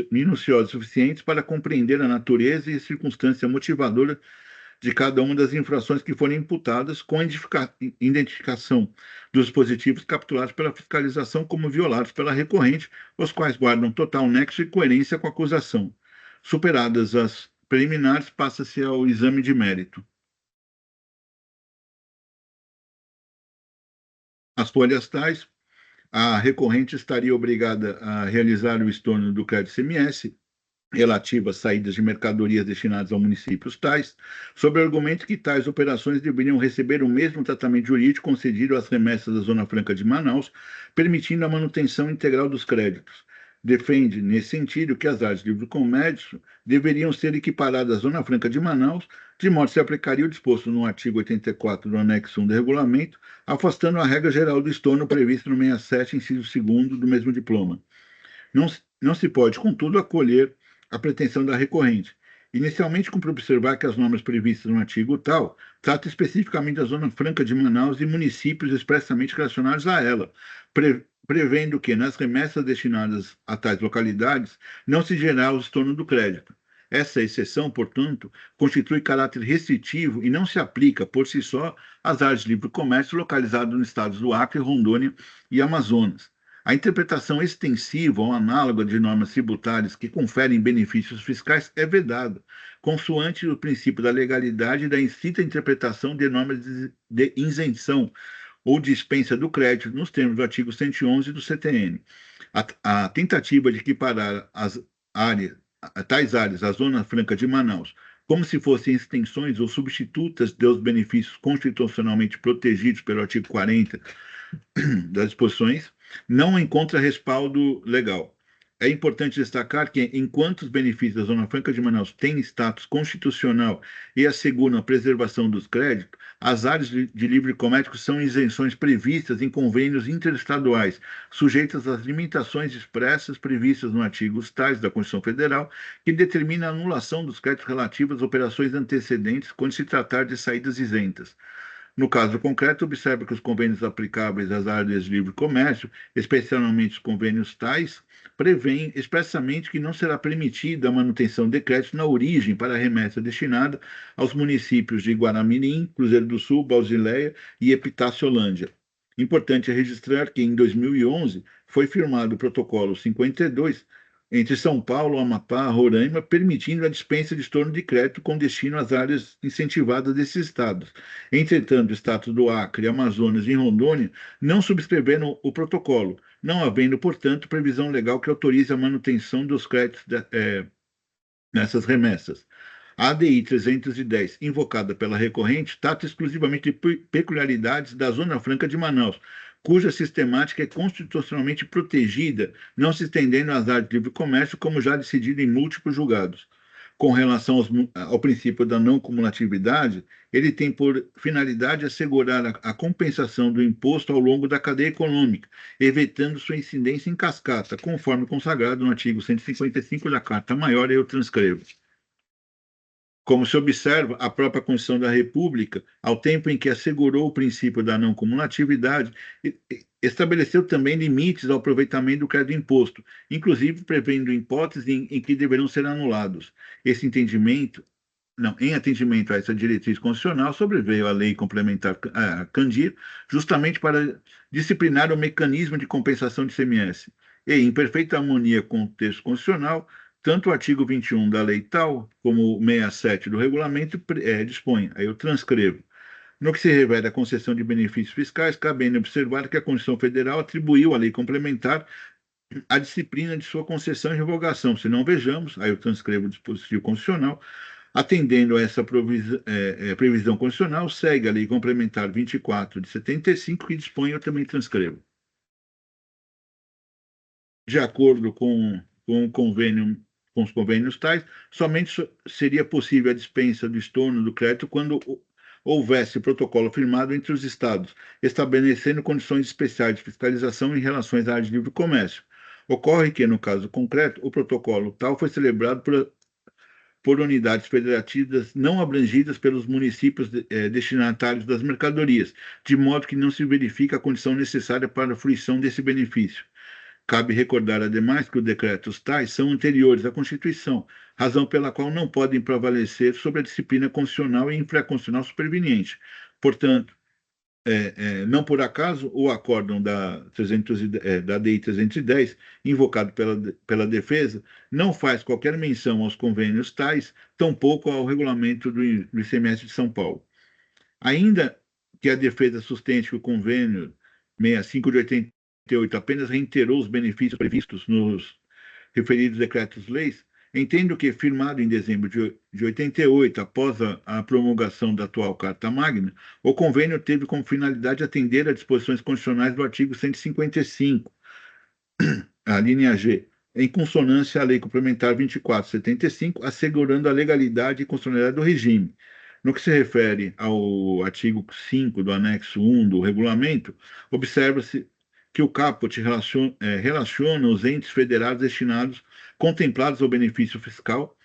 minuciosas e suficientes para compreender a natureza e a circunstância motivadora de cada uma das infrações que forem imputadas, com identificação dos dispositivos capturados pela fiscalização como violados pela recorrente, os quais guardam total nexo e coerência com a acusação. Superadas as preliminares, passa-se ao exame de mérito. As folhas tais, a recorrente estaria obrigada a realizar o estorno do crédito ICMS relativo às saídas de mercadorias destinadas a municípios tais, sob o argumento que tais operações deveriam receber o mesmo tratamento jurídico concedido às remessas da Zona Franca de Manaus, permitindo a manutenção integral dos créditos. Defende, nesse sentido, que as áreas de livre comércio deveriam ser equiparadas à Zona Franca de Manaus, de modo que se aplicaria o disposto no artigo 84 do anexo 1 do regulamento, afastando a regra geral do estorno prevista no 67, inciso 2º do mesmo diploma. Não se pode, contudo, acolher a pretensão da recorrente. Inicialmente, cumpre observar que as normas previstas no artigo tal tratam especificamente da Zona Franca de Manaus e municípios expressamente relacionados a ela, prevendo que, nas remessas destinadas a tais localidades, não se gerará o estorno do crédito. Essa exceção, portanto, constitui caráter restritivo e não se aplica, por si só, às áreas de livre comércio localizadas nos estados do Acre, Rondônia e Amazonas. A interpretação extensiva ou análoga de normas tributárias que conferem benefícios fiscais é vedada, consoante o princípio da legalidade e da estrita interpretação de normas de isenção ou dispensa do crédito nos termos do artigo 111 do CTN. A tentativa de equiparar tais áreas à Zona Franca de Manaus como se fossem extensões ou substitutas dos benefícios constitucionalmente protegidos pelo artigo 40 das disposições, não encontra respaldo legal. É importante destacar que, enquanto os benefícios da Zona Franca de Manaus têm status constitucional e asseguram a preservação dos créditos, as áreas de livre comércio são isenções previstas em convênios interestaduais, sujeitas às limitações expressas previstas no artigo tais da Constituição Federal, que determina a anulação dos créditos relativos às operações antecedentes quando se tratar de saídas isentas. No caso concreto, observa que os convênios aplicáveis às áreas de livre comércio, especialmente os convênios tais, prevêem expressamente que não será permitida a manutenção de crédito na origem para a remessa destinada aos municípios de Guaramirim, Cruzeiro do Sul, Basileia e Epitáciolândia. Importante registrar que, em 2011, foi firmado o protocolo 52 entre São Paulo, Amapá, Roraima, permitindo a dispensa de estorno de crédito com destino às áreas incentivadas desses estados. Entretanto, o estado do Acre, Amazonas e Rondônia não subscreveram o protocolo, não havendo, portanto, previsão legal que autorize a manutenção dos créditos nessas remessas. A ADI 310, invocada pela recorrente, trata exclusivamente de peculiaridades da Zona Franca de Manaus, cuja sistemática é constitucionalmente protegida, não se estendendo às áreas de livre comércio, como já decidido em múltiplos julgados. Com relação ao princípio da não cumulatividade, ele tem por finalidade assegurar a compensação do imposto ao longo da cadeia econômica, evitando sua incidência em cascata, conforme consagrado no artigo 155 da Carta Maior, eu transcrevo. Como se observa, a própria Constituição da República, ao tempo em que assegurou o princípio da não cumulatividade, estabeleceu também limites ao aproveitamento do crédito imposto, inclusive prevendo hipóteses em que deverão ser anulados. Esse entendimento, não, em atendimento a essa diretriz constitucional, sobreveio a Lei Complementar a Candir, justamente para disciplinar o mecanismo de compensação de ICMS. E, em perfeita harmonia com o texto constitucional, tanto o artigo 21 da lei tal, como o 67 do regulamento dispõe. Aí eu transcrevo. No que se refere à concessão de benefícios fiscais, cabe observar que a Constituição Federal atribuiu à lei complementar a disciplina de sua concessão e revogação. Se não vejamos, aí eu transcrevo o dispositivo constitucional, atendendo a essa previsão constitucional, segue a Lei Complementar 24 de 75, que dispõe, eu também transcrevo. De acordo com o convênio, com os convênios tais, somente seria possível a dispensa do estorno do crédito quando houvesse protocolo firmado entre os Estados, estabelecendo condições especiais de fiscalização em relações à área de livre comércio. Ocorre que, no caso concreto, o protocolo tal foi celebrado por unidades federativas não abrangidas pelos municípios destinatários das mercadorias, de modo que não se verifica a condição necessária para a fruição desse benefício. Cabe recordar, ademais, que os decretos tais são anteriores à Constituição, razão pela qual não podem prevalecer sobre a disciplina constitucional e infraconstitucional superveniente. Portanto, não por acaso, o acórdão da DI 310, invocado pela defesa, não faz qualquer menção aos convênios tais, tampouco ao regulamento do ICMS de São Paulo. Ainda que a defesa sustente que o convênio 65 de 88 apenas reiterou os benefícios previstos nos referidos decretos-leis, entendo que, firmado em dezembro de 88, após a promulgação da atual Carta Magna, o convênio teve como finalidade atender às disposições constitucionais do artigo 155, a linha G, em consonância à Lei Complementar 24/75, assegurando a legalidade e constitucionalidade do regime. No que se refere ao artigo 5 do anexo 1 do regulamento, observa-se que o caput relaciona os entes federados destinados, contemplados ao benefício fiscal,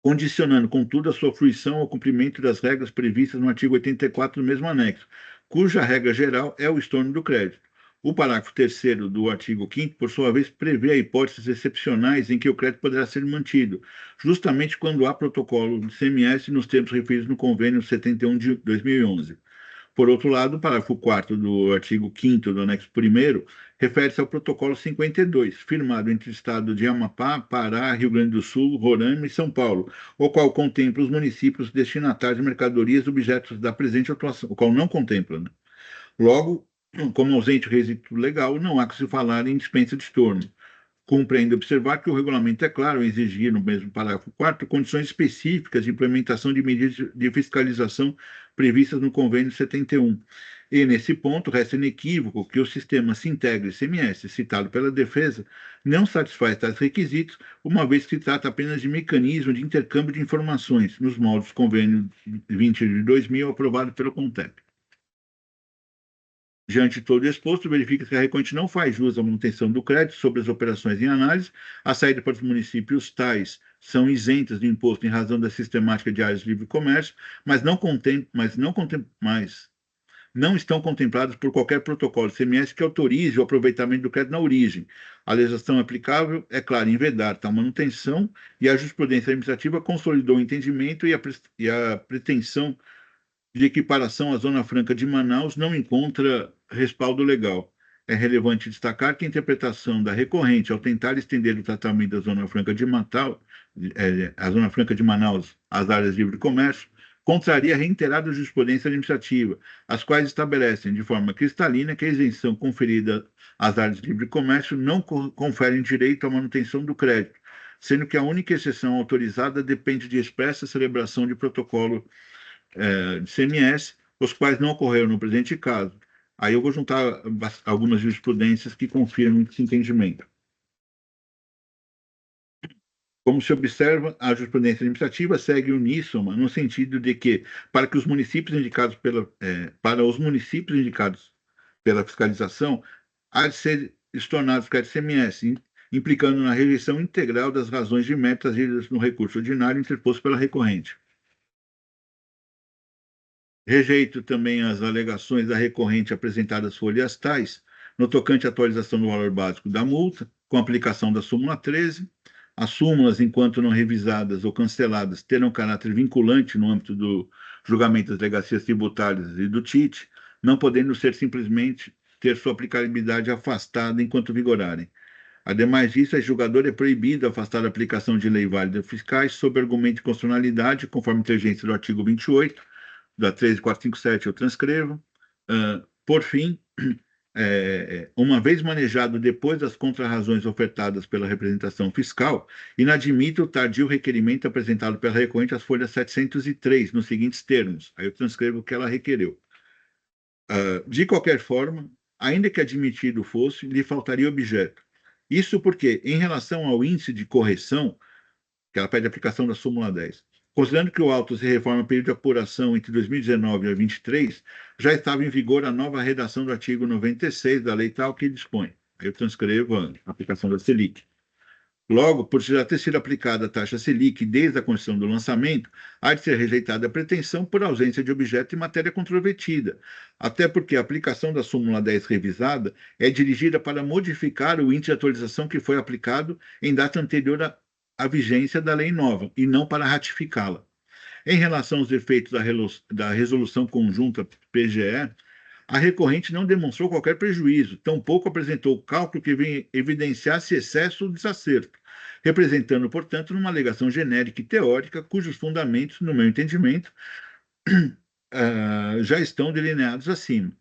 condicionando, contudo, a sua fruição ao cumprimento das regras previstas no artigo 84 do mesmo anexo, cuja regra geral é o estorno do crédito. O parágrafo 3º do artigo 5º, por sua vez, prevê a hipóteses excepcionais em que o crédito poderá ser mantido, justamente quando há protocolo de ICMS nos termos referidos no convênio 71 de 2011. Por outro lado, o parágrafo 4º do artigo 5º do anexo 1º refere-se ao protocolo 52, firmado entre o estado de Amapá, Pará, Rio Grande do Sul, Roraima e São Paulo, o qual contempla os municípios destinatários de mercadorias objetos da presente atuação, o qual não contempla, né? Logo, como ausente o requisito legal, não há que se falar em dispensa de estorno. Cumpre ainda observar que o regulamento é claro em exigir, no mesmo parágrafo 4º, condições específicas de implementação de medidas de fiscalização previstas no convênio 71. E, nesse ponto, resta inequívoco que o sistema Sintegre ICMS, citado pela defesa, não satisfaz tais requisitos, uma vez que se trata apenas de mecanismo de intercâmbio de informações, nos moldes do convênio 20 de 2000, aprovado pelo CONTEP. Diante de todo exposto, verifica que a recorrente não faz jus à manutenção do crédito sobre as operações em análise. A saída para os municípios tais são isentas de imposto em razão da sistemática de áreas de livre comércio, mas não estão contempladas por qualquer protocolo de ICMS que autorize o aproveitamento do crédito na origem. A legislação aplicável é clara em vedar tal manutenção, e a jurisprudência administrativa consolidou o entendimento e a pretensão de equiparação à Zona Franca de Manaus não encontra respaldo legal. É relevante destacar que a interpretação da recorrente, ao tentar estender o tratamento da Zona Franca de Manaus às áreas de livre comércio, contraria a reiterada jurisprudência administrativa, as quais estabelecem de forma cristalina que a isenção conferida às áreas de livre comércio não confere direito à manutenção do crédito, sendo que a única exceção autorizada depende de expressa celebração de protocolo de ICMS, os quais não ocorreram no presente caso. Aí eu vou juntar algumas jurisprudências que confirmam esse entendimento. Como se observa, a jurisprudência administrativa segue uníssona no sentido de que, para os municípios indicados pela fiscalização, há de ser estornados crédito ICMS, implicando na rejeição integral das razões de mérito trazidas no recurso ordinário interposto pela recorrente. Rejeito também as alegações da recorrente apresentadas folhas tais, no tocante à atualização do valor básico da multa, com aplicação da súmula 13. As súmulas, enquanto não revisadas ou canceladas, terão caráter vinculante no âmbito do julgamento das delegacias tributárias e do TIT, não podendo ser simplesmente ter sua aplicabilidade afastada enquanto vigorarem. Ademais disso, a julgadora é proibido afastar a aplicação de lei válida fiscais sob argumento de constitucionalidade, conforme inteligência do artigo 28, da 13457 eu transcrevo. Por fim, uma vez manejado depois das contrarrazões ofertadas pela representação fiscal, inadmite o tardio requerimento apresentado pela recorrente às folhas 703, nos seguintes termos. Aí eu transcrevo o que ela requereu. De qualquer forma, ainda que admitido fosse, lhe faltaria objeto. Isso porque, em relação ao índice de correção, que ela pede a aplicação da súmula 10, considerando que o auto se reforma período de apuração entre 2019 e 2023, já estava em vigor a nova redação do artigo 96 da lei tal que dispõe. Aí eu transcrevo a aplicação da Selic. Logo, por já ter sido aplicada a taxa Selic desde a condição do lançamento, há de ser rejeitada a pretensão por ausência de objeto e matéria controvertida, até porque a aplicação da súmula 10 revisada é dirigida para modificar o índice de atualização que foi aplicado em data anterior à vigência da lei nova, e não para ratificá-la. Em relação aos efeitos da resolução conjunta PGE, a recorrente não demonstrou qualquer prejuízo, tampouco apresentou cálculo que evidenciasse excesso ou desacerto, representando, portanto, uma alegação genérica e teórica, cujos fundamentos, no meu entendimento, já estão delineados acima.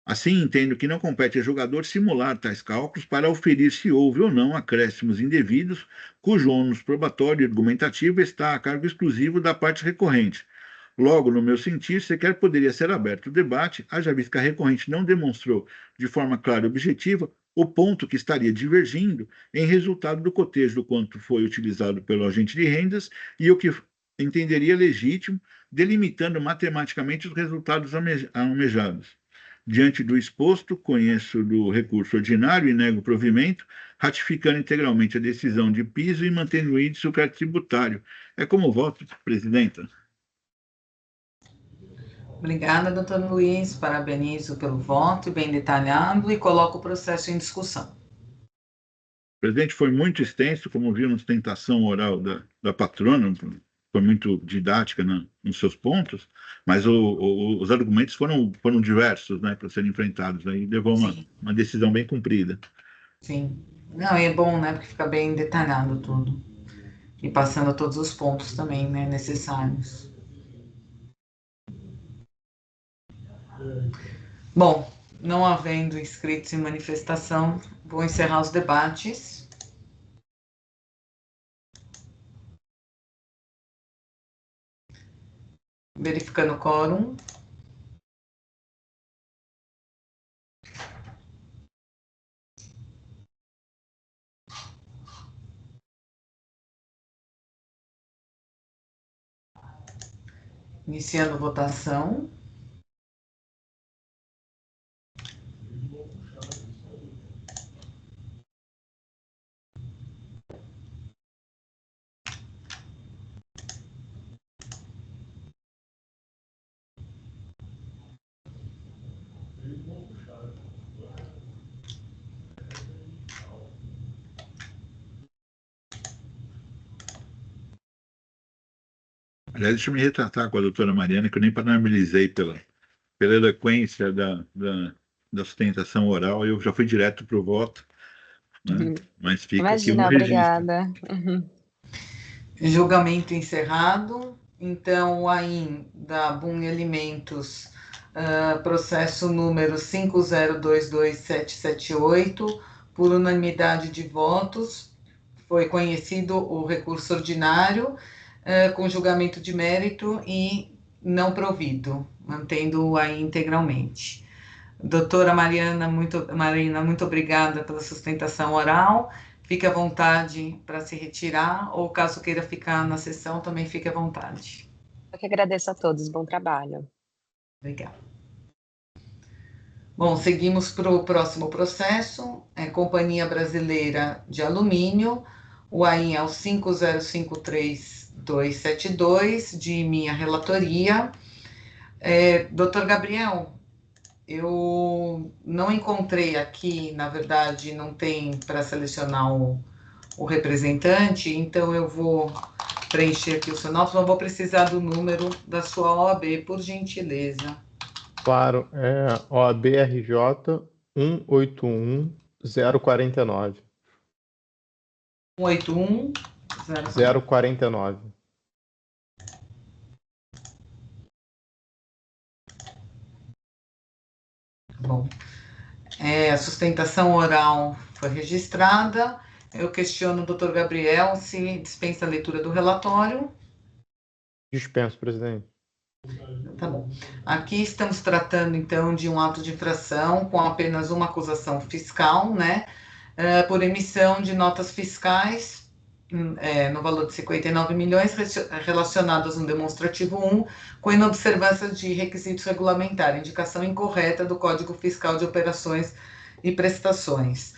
Assim, entendo que não compete a julgador simular tais cálculos para auferir se houve ou não acréscimos indevidos, cujo ônus probatório e argumentativo está a cargo exclusivo da parte recorrente. Logo, no meu sentir, sequer poderia ser aberto o debate, haja visto que a recorrente não demonstrou, de forma clara e objetiva, o ponto que estaria divergindo em resultado do cotejo do quanto foi utilizado pelo agente de rendas e o que entenderia legítimo, delimitando matematicamente os resultados almejados. Diante do exposto, conheço do recurso ordinário e nego provimento, ratificando integralmente a decisão de piso e mantendo o índice do crédito tributário. É como voto, presidenta. Obrigada, doutor Luiz. Parabenizo pelo voto, bem detalhado, e coloco o processo em discussão. Presidente, foi muito extenso, como viu na sustentação oral da patrona, foi muito didática nos seus pontos, mas os argumentos foram diversos, né, para serem enfrentados. Aí levou uma decisão bem cumprida. Sim. Não, e é bom, né, porque fica bem detalhado tudo. E passando todos os pontos também, né, necessários. Bom, não havendo inscritos em manifestação, vou encerrar os debates. Verificando o quórum. Iniciando votação. Aliás, deixa eu me retratar com a doutora Mariana, que eu nem parabenizei pela eloquência da sustentação oral, eu já fui direto para o voto, né? Mas fica Imagina, aqui um registro. obrigada. Julgamento encerrado. Então, o AIM da Boom Alimentos, processo número 5022778, por unanimidade de votos, foi conhecido o recurso ordinário, com julgamento de mérito e não provido, mantendo o AIM integralmente. Doutora Marina, muito obrigada pela sustentação oral. Fique à vontade para se retirar, ou caso queira ficar na sessão, também fique à vontade. Eu que agradeço a todos, bom trabalho. Obrigada. Bom, seguimos para o próximo processo, Companhia Brasileira de Alumínio, o AIM é o 5053272, de minha relatoria. Doutor Gabriel, eu não encontrei aqui, na verdade, não tem para selecionar o representante, então eu vou preencher aqui o seu nome, mas vou precisar do número da sua OAB, por gentileza. Claro, é OAB-RJ 181049. 181 049. Bom, a sustentação oral foi registrada. Eu questiono o doutor Gabriel se dispensa a leitura do relatório. Dispenso, presidente. Tá bom. Aqui estamos tratando, então, de um ato de infração com apenas uma acusação fiscal, né? Por emissão de notas fiscais no valor de 59 milhões relacionadas no demonstrativo 1, com inobservância de requisitos regulamentares, indicação incorreta do Código Fiscal de Operações e Prestações.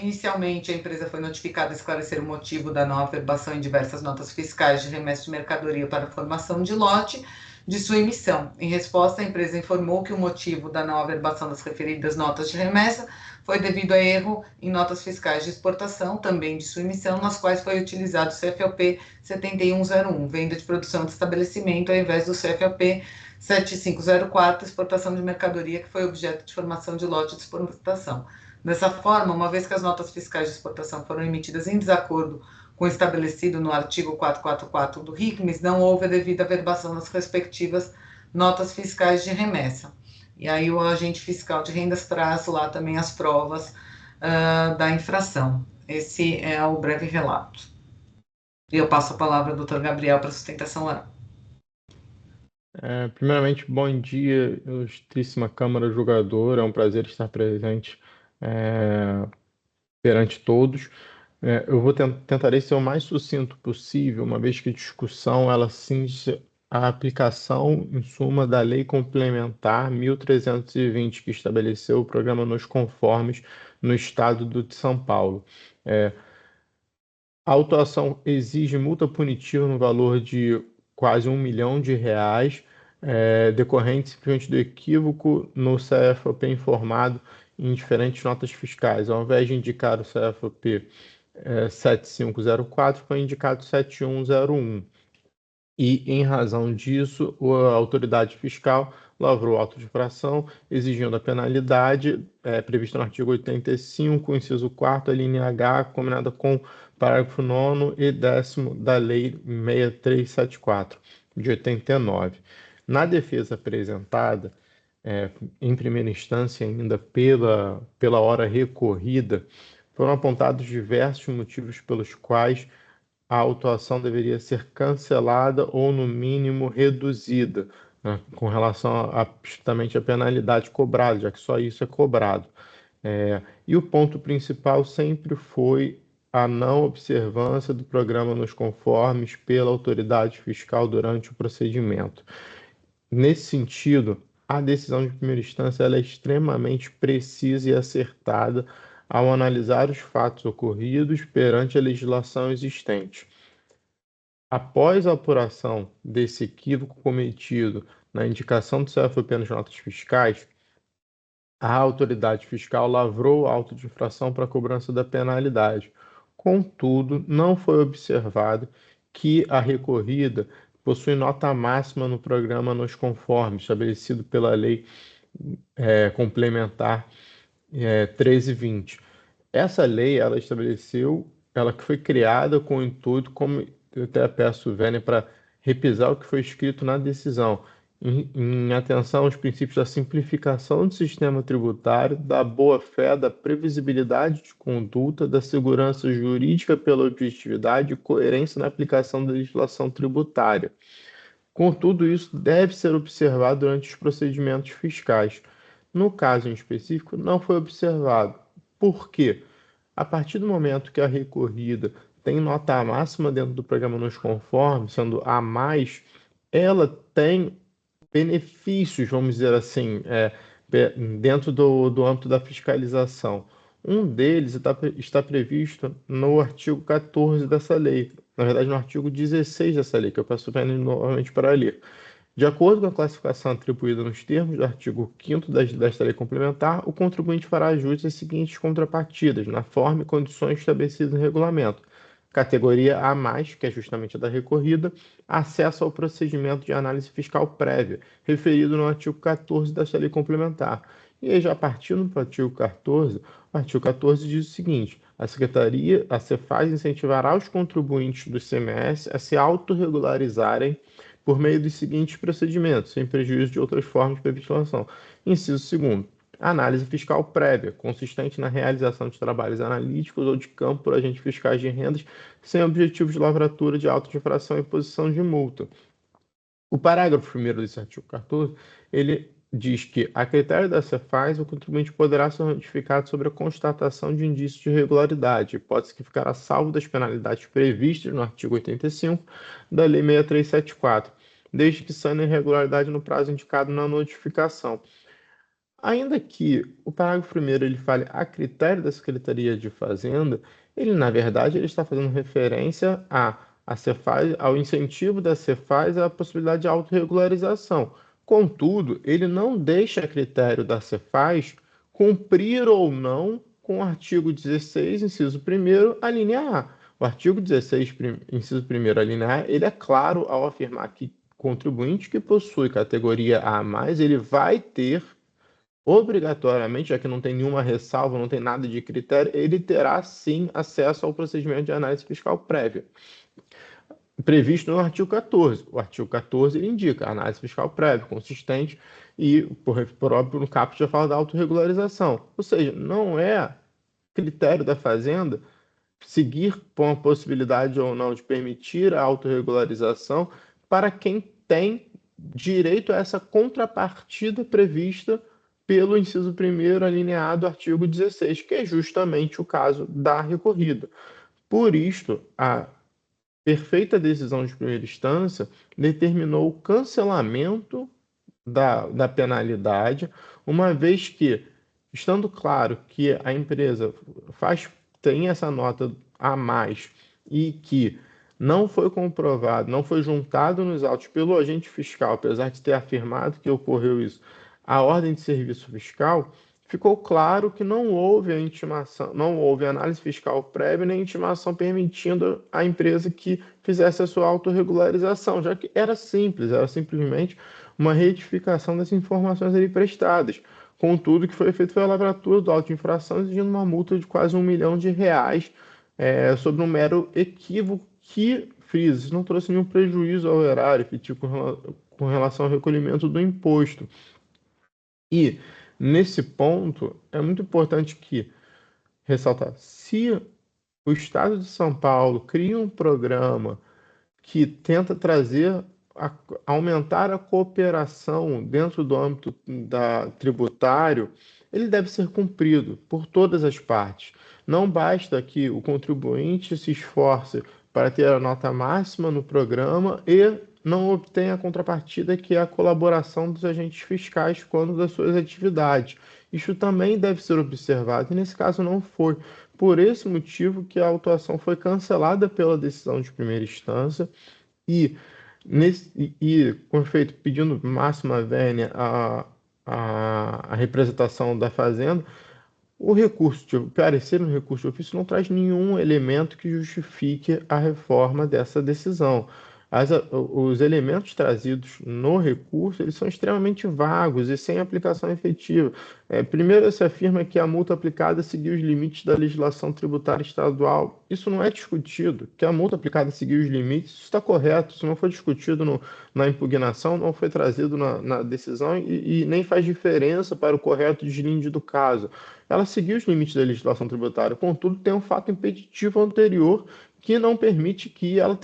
Inicialmente, a empresa foi notificada a esclarecer o motivo da não averbação em diversas notas fiscais de remessa de mercadoria para formação de lote de sua emissão. Em resposta, a empresa informou que o motivo da não averbação das referidas notas de remessa foi devido a erro em notas fiscais de exportação, também de sua emissão, nas quais foi utilizado o CFLP 7101, venda de produção de estabelecimento, ao invés do CFLP 7504, exportação de mercadoria, que foi objeto de formação de lote de exportação. Dessa forma, uma vez que as notas fiscais de exportação foram emitidas em desacordo com o estabelecido no artigo 444 do RICMES, não houve a devida averbação das respectivas notas fiscais de remessa. E aí o agente fiscal de rendas traz lá também as provas da infração. Esse é o breve relato. E eu passo a palavra ao doutor Gabriel para sustentação oral. Primeiramente, bom dia, ilustríssima Câmara Julgadora. É um prazer estar presente perante todos. Eu tentarei ser o mais sucinto possível, uma vez que a discussão ela cinge a aplicação, em suma, da Lei Complementar 1320, que estabeleceu o programa Nos Conformes no Estado de São Paulo. A autuação exige multa punitiva no valor de quase R$ 1 milhão, decorrente simplesmente do equívoco no CFOP informado em diferentes notas fiscais. Ao invés de indicar o CFOP 7504, foi indicado 7101. E, em razão disso, a autoridade fiscal lavrou auto de infração, exigindo a penalidade prevista no artigo 85, inciso 4º, a linha H, combinada com parágrafo 9º e 10º da Lei 6374, de 89. Na defesa apresentada, em primeira instância ainda pela hora recorrida, foram apontados diversos motivos pelos quais a autuação deveria ser cancelada ou, no mínimo, reduzida, né, com relação justamente à penalidade cobrada, já que só isso é cobrado. E o ponto principal sempre foi a não observância do programa Nos Conformes pela autoridade fiscal durante o procedimento. Nesse sentido, a decisão de primeira instância ela é extremamente precisa e acertada ao analisar os fatos ocorridos perante a legislação existente. Após a apuração desse equívoco cometido na indicação do CFOP nas notas fiscais, a autoridade fiscal lavrou auto de infração para a cobrança da penalidade. Contudo, não foi observado que a recorrida possui nota máxima no programa Nos Conformes, estabelecido pela Lei Complementar 1320. Essa lei, ela que foi criada com o intuito, como eu até peço o Vênia para repisar o que foi escrito na decisão, em atenção aos princípios da simplificação do sistema tributário, da boa-fé, da previsibilidade de conduta, da segurança jurídica pela objetividade e coerência na aplicação da legislação tributária. Contudo, isso deve ser observado durante os procedimentos fiscais. No caso em específico, não foi observado. Por quê? A partir do momento que a recorrida tem nota máxima dentro do programa Nos Conformes, sendo a mais, ela tem benefícios, vamos dizer assim, dentro do âmbito da fiscalização. Um deles está previsto no artigo 14 dessa lei, na verdade no artigo 16 dessa lei, que eu peço novamente para ler. De acordo com a classificação atribuída nos termos do artigo 5º desta lei complementar, o contribuinte fará jus às seguintes contrapartidas, na forma e condições estabelecidas no regulamento. Categoria A+, que é justamente a da recorrida, acesso ao procedimento de análise fiscal prévia, referido no artigo 14 desta lei complementar. E aí, já partindo para o artigo 14 diz o seguinte: a Cefaz incentivará os contribuintes do ICMS a se autorregularizarem por meio dos seguintes procedimentos, sem prejuízo de outras formas de legislação. Inciso 2º. Análise fiscal prévia, consistente na realização de trabalhos analíticos ou de campo por agentes fiscais de rendas, sem objetivo de lavratura de auto de infração e imposição de multa. O parágrafo 1º desse artigo 14, ele diz que, a critério da Cefaz, o contribuinte poderá ser notificado sobre a constatação de indícios de irregularidade, hipótese que ficará salvo das penalidades previstas no artigo 85 da Lei 6374, desde que sane a irregularidade no prazo indicado na notificação. Ainda que o parágrafo 1º ele fale a critério da Secretaria de Fazenda, ele, na verdade, ele está fazendo referência a Cefaz, ao incentivo da Cefaz à possibilidade de autorregularização. Contudo, ele não deixa a critério da Cefaz cumprir ou não com o artigo 16, inciso 1º, a linha A. O artigo 16, inciso 1º, a linha A, ele é claro ao afirmar que contribuinte que possui categoria A+, ele vai ter obrigatoriamente, já que não tem nenhuma ressalva, não tem nada de critério, ele terá sim acesso ao procedimento de análise fiscal prévia, previsto no artigo 14. O artigo 14 ele indica a análise fiscal prévia, consistente, e, por próprio, no caput já fala da autorregularização. Ou seja, não é critério da Fazenda seguir com a possibilidade ou não de permitir a autorregularização para quem tem direito a essa contrapartida prevista pelo inciso 1º alineado do artigo 16, que é justamente o caso da recorrida. Por isto, a perfeita decisão de primeira instância determinou o cancelamento da penalidade, uma vez que, estando claro que a empresa tem essa nota a mais e que não foi comprovado, não foi juntado nos autos pelo agente fiscal, apesar de ter afirmado que ocorreu isso, a ordem de serviço fiscal, ficou claro que não houve a intimação, não houve análise fiscal prévia nem intimação permitindo à empresa que fizesse a sua autorregularização, já que era simples, era simplesmente uma retificação das informações ali prestadas. Contudo, o que foi feito foi a lavratura do auto de infração, exigindo uma multa de quase R$1 milhão sobre um mero equívoco que, frisa, não trouxe nenhum prejuízo ao erário efetivo com relação ao recolhimento do imposto. E, nesse ponto, é muito importante ressaltar, se o Estado de São Paulo cria um programa que tenta aumentar a cooperação dentro do âmbito tributário, ele deve ser cumprido por todas as partes. Não basta que o contribuinte se esforce para ter a nota máxima no programa e não obtenha a contrapartida, que é a colaboração dos agentes fiscais quando das suas atividades. Isso também deve ser observado, e nesse caso não foi. Por esse motivo que a autuação foi cancelada pela decisão de primeira instância e com efeito, pedindo máxima vênia a representação da Fazenda, o parecer no recurso de ofício não traz nenhum elemento que justifique a reforma dessa decisão. Os elementos trazidos no recurso, eles são extremamente vagos e sem aplicação efetiva. Primeiro, se afirma que a multa aplicada seguiu os limites da legislação tributária estadual. Isso não é discutido, que a multa aplicada seguiu os limites, isso está correto, isso não foi discutido na impugnação, não foi trazido na decisão e nem faz diferença para o correto deslinde do caso. Ela seguiu os limites da legislação tributária, contudo, tem um fato impeditivo anterior que não permite que ela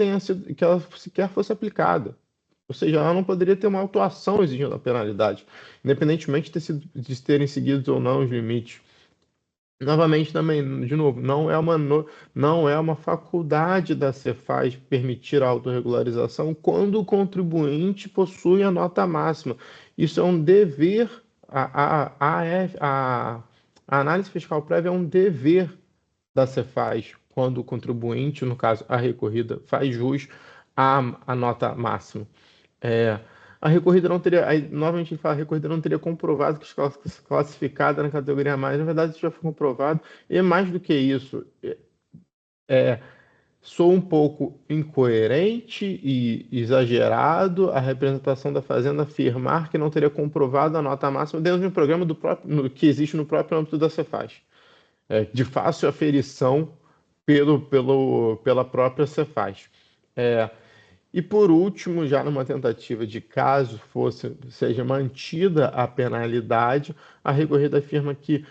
sequer fosse aplicada. Ou seja, ela não poderia ter uma autuação exigindo a penalidade, independentemente de terem seguido ou não os limites. Novamente, também, de novo, não é uma faculdade da Cefaz permitir a autorregularização quando o contribuinte possui a nota máxima. Isso é um dever, a análise fiscal prévia é um dever da Cefaz, quando o contribuinte, no caso a recorrida, faz jus à nota máxima. a recorrida não teria, aí novamente ele fala, a recorrida não teria comprovado que estava classificada na categoria mais, na verdade isso já foi comprovado, e mais do que isso, sou um pouco incoerente e exagerado a representação da Fazenda afirmar que não teria comprovado a nota máxima dentro de um programa que existe no próprio âmbito da Cefaz, de fácil aferição pela própria Cefaz. E por último, já numa tentativa de caso seja mantida a penalidade, a recorrida afirma que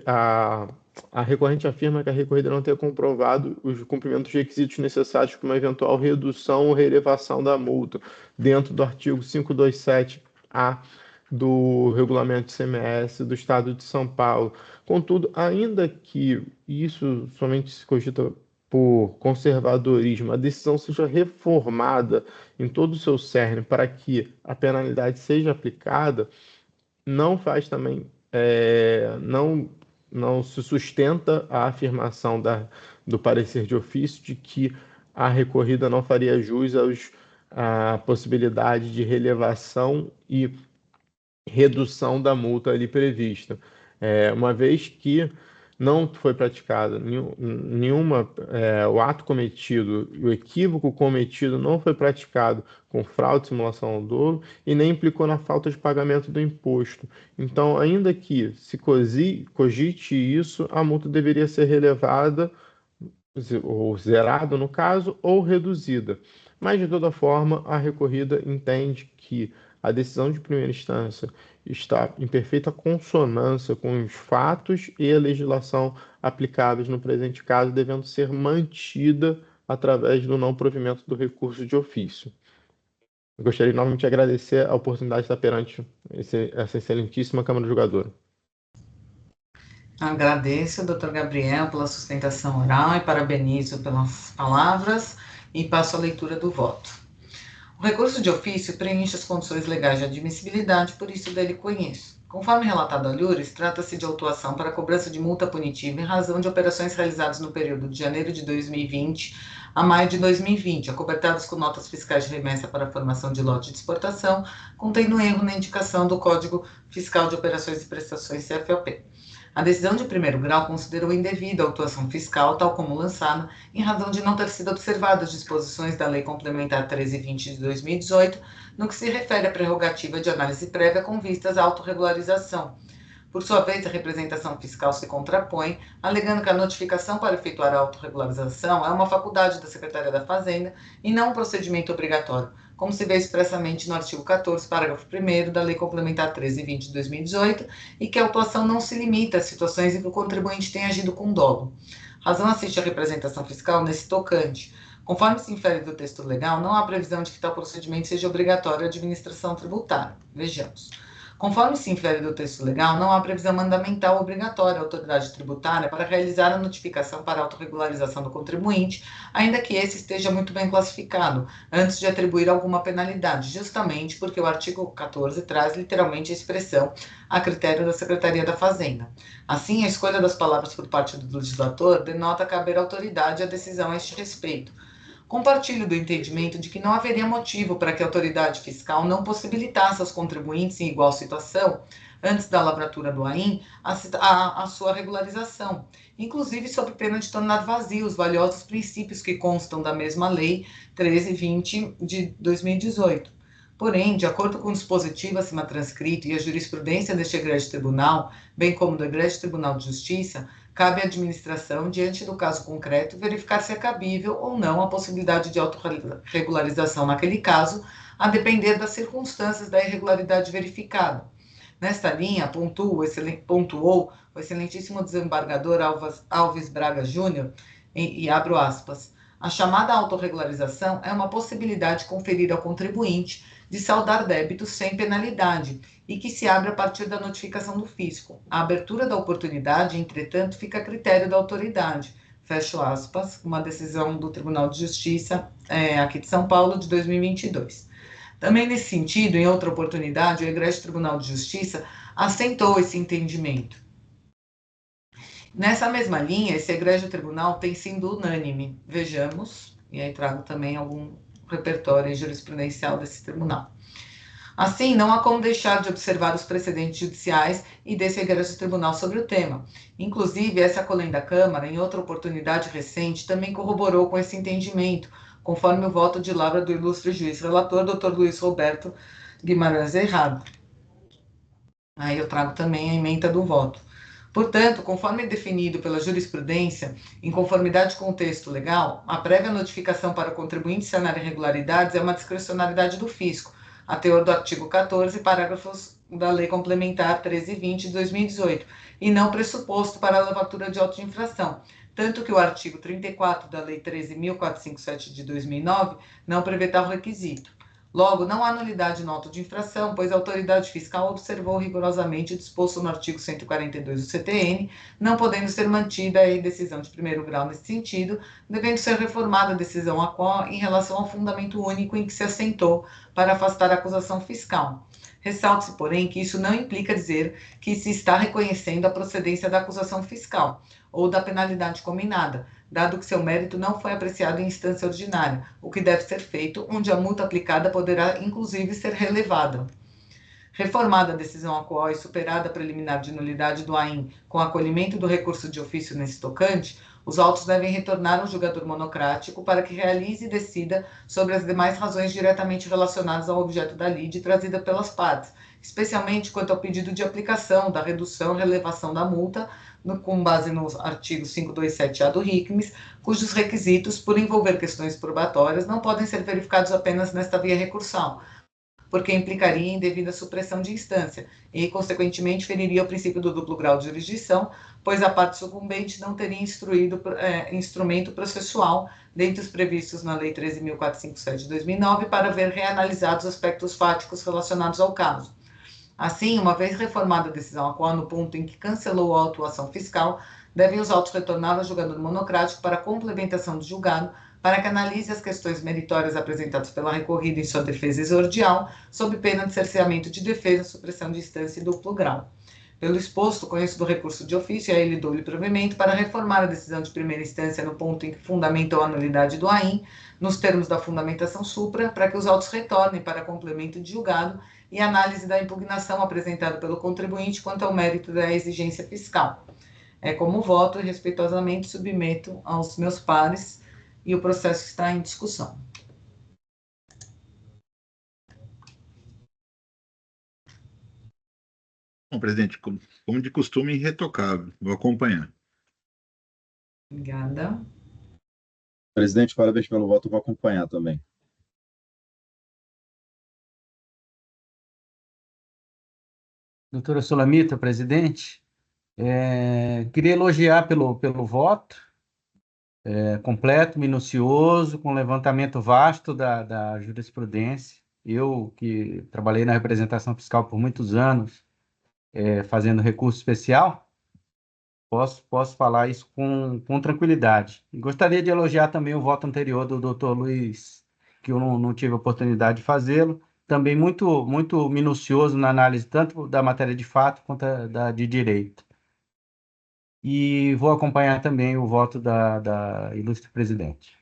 a recorrente afirma que a recorrida não tenha comprovado os cumprimentos de requisitos necessários para uma eventual redução ou relevação da multa, dentro do artigo 527-A do Regulamento ICMS do Estado de São Paulo. Contudo, ainda que isso somente se cogita por conservadorismo, a decisão seja reformada em todo o seu cerne para que a penalidade seja aplicada, não faz também, não se sustenta a afirmação do parecer de ofício de que a recorrida não faria jus à possibilidade de relevação e redução da multa ali prevista, uma vez que não foi praticado o ato cometido, o equívoco cometido não foi praticado com fraude, simulação ou dolo e nem implicou na falta de pagamento do imposto. Então, ainda que se cogite isso, a multa deveria ser relevada, ou zerada no caso, ou reduzida. Mas, de toda forma, a recorrida entende que a decisão de primeira instância está em perfeita consonância com os fatos e a legislação aplicáveis no presente caso, devendo ser mantida através do não provimento do recurso de ofício. Eu gostaria novamente de agradecer a oportunidade de estar perante essa excelentíssima Câmara Julgadora. Agradeço, doutor Gabriel, pela sustentação oral e parabenizo pelas palavras e passo a leitura do voto. O recurso de ofício preenche as condições legais de admissibilidade, por isso dele conheço. Conforme relatado ao Lures, trata-se de autuação para cobrança de multa punitiva em razão de operações realizadas no período de janeiro de 2020 a maio de 2020, acobertadas com notas fiscais de remessa para a formação de lote de exportação, contendo erro na indicação do Código Fiscal de Operações e Prestações CFOP. A decisão de primeiro grau considerou indevida a autuação fiscal, tal como lançada, em razão de não ter sido observadas as disposições da Lei Complementar 1320 de 2018, no que se refere à prerrogativa de análise prévia com vistas à autorregularização. Por sua vez, a representação fiscal se contrapõe, alegando que a notificação para efetuar a autorregularização é uma faculdade da Secretaria da Fazenda e não um procedimento obrigatório, como se vê expressamente no artigo 14, parágrafo 1º da Lei Complementar 1320 de 2018, e que a autuação não se limita às situações em que o contribuinte tem agido com dolo. Razão assiste à representação fiscal nesse tocante. Conforme se infere do texto legal, não há previsão de que tal procedimento seja obrigatório à administração tributária. Vejamos. Conforme se infere do texto legal, não há previsão mandamental obrigatória à autoridade tributária para realizar a notificação para a autorregularização do contribuinte, ainda que esse esteja muito bem classificado, antes de atribuir alguma penalidade, justamente porque o artigo 14 traz literalmente a expressão a critério da Secretaria da Fazenda. Assim, a escolha das palavras por parte do legislador denota caber autoridade à decisão a este respeito. Compartilho do entendimento de que não haveria motivo para que a autoridade fiscal não possibilitasse aos contribuintes em igual situação, antes da lavratura do AIM, a sua regularização, inclusive sob pena de tornar vazios os valiosos princípios que constam da mesma Lei 1320 de 2018. Porém, de acordo com o dispositivo acima transcrito e a jurisprudência deste egrégio tribunal, bem como do egrégio Tribunal de Justiça, cabe à administração, diante do caso concreto, verificar se é cabível ou não a possibilidade de autorregularização naquele caso, a depender das circunstâncias da irregularidade verificada. Nesta linha, pontuou o excelentíssimo desembargador Alves Braga Júnior, e abro aspas, a chamada autorregularização é uma possibilidade de conferir ao contribuinte de saldar débitos sem penalidade e que se abre a partir da notificação do fisco. A abertura da oportunidade, entretanto, fica a critério da autoridade. Fecho aspas, uma decisão do Tribunal de Justiça aqui de São Paulo de 2022. Também nesse sentido, em outra oportunidade, o egrégio Tribunal de Justiça assentou esse entendimento. Nessa mesma linha, esse egrégio tribunal tem sido unânime. Vejamos, e aí trago também algum repertório jurisprudencial desse tribunal. Assim, não há como deixar de observar os precedentes judiciais e desse regras do tribunal sobre o tema. Inclusive, essa Colém da Câmara, em outra oportunidade recente, também corroborou com esse entendimento, conforme o voto de lavra do ilustre juiz relator, Dr. Luiz Roberto Guimarães Errado. Aí eu trago também a ementa do voto. Portanto, conforme definido pela jurisprudência, em conformidade com o texto legal, a prévia notificação para o contribuinte sanar irregularidades é uma discricionalidade do fisco, a teor do artigo 14, parágrafos da Lei Complementar 1320 de 2018, e não pressuposto para a lavatura de auto de infração, tanto que o artigo 34 da Lei 13.457 de 2009 não prevê tal requisito. Logo, não há nulidade no auto de infração, pois a autoridade fiscal observou rigorosamente o disposto no artigo 142 do CTN, não podendo ser mantida a decisão de primeiro grau nesse sentido, devendo ser reformada a decisão ACO em relação ao fundamento único em que se assentou para afastar a acusação fiscal. Ressalte-se, porém, que isso não implica dizer que se está reconhecendo a procedência da acusação fiscal ou da penalidade combinada, dado que seu mérito não foi apreciado em instância ordinária, o que deve ser feito, onde a multa aplicada poderá, inclusive, ser relevada. Reformada a decisão ACOA e superada a preliminar de nulidade do AIM com acolhimento do recurso de ofício nesse tocante, os autos devem retornar ao julgador monocrático para que realize e decida sobre as demais razões diretamente relacionadas ao objeto da lide trazida pelas partes, especialmente quanto ao pedido de aplicação da redução e relevação da multa, com base no artigo 527-A do RICMES, cujos requisitos, por envolver questões probatórias, não podem ser verificados apenas nesta via recursal, porque implicaria em devida supressão de instância e, consequentemente, feriria o princípio do duplo grau de jurisdição, pois a parte sucumbente não teria instrumento processual dentre os previstos na Lei 13.457 de 2009 para ver reanalisados aspectos fáticos relacionados ao caso. Assim, uma vez reformada a decisão ACOA no ponto em que cancelou a autuação fiscal, devem os autos retornar ao julgador monocrático para complementação do julgado, para que analise as questões meritórias apresentadas pela recorrida em sua defesa exordial, sob pena de cerceamento de defesa, supressão de instância e duplo grau. Pelo exposto, conheço do recurso de ofício e a ele dou-lhe provimento para reformar a decisão de primeira instância no ponto em que fundamentou a nulidade do AIM, nos termos da fundamentação supra, para que os autos retornem para complemento de julgado e análise da impugnação apresentada pelo contribuinte quanto ao mérito da exigência fiscal. Como voto, respeitosamente submeto aos meus pares e o processo está em discussão. Bom, presidente, como de costume, irretocável. Vou acompanhar. Obrigada. Presidente, parabéns pelo voto, vou acompanhar também. Doutora Sulamita, presidente, queria elogiar pelo voto completo, minucioso, com levantamento vasto da jurisprudência. Eu, que trabalhei na representação fiscal por muitos anos, fazendo recurso especial, posso falar isso com tranquilidade. E gostaria de elogiar também o voto anterior do doutor Luiz, que eu não tive a oportunidade de fazê-lo, também muito, muito minucioso na análise tanto da matéria de fato quanto da de direito. E vou acompanhar também o voto da ilustre presidente.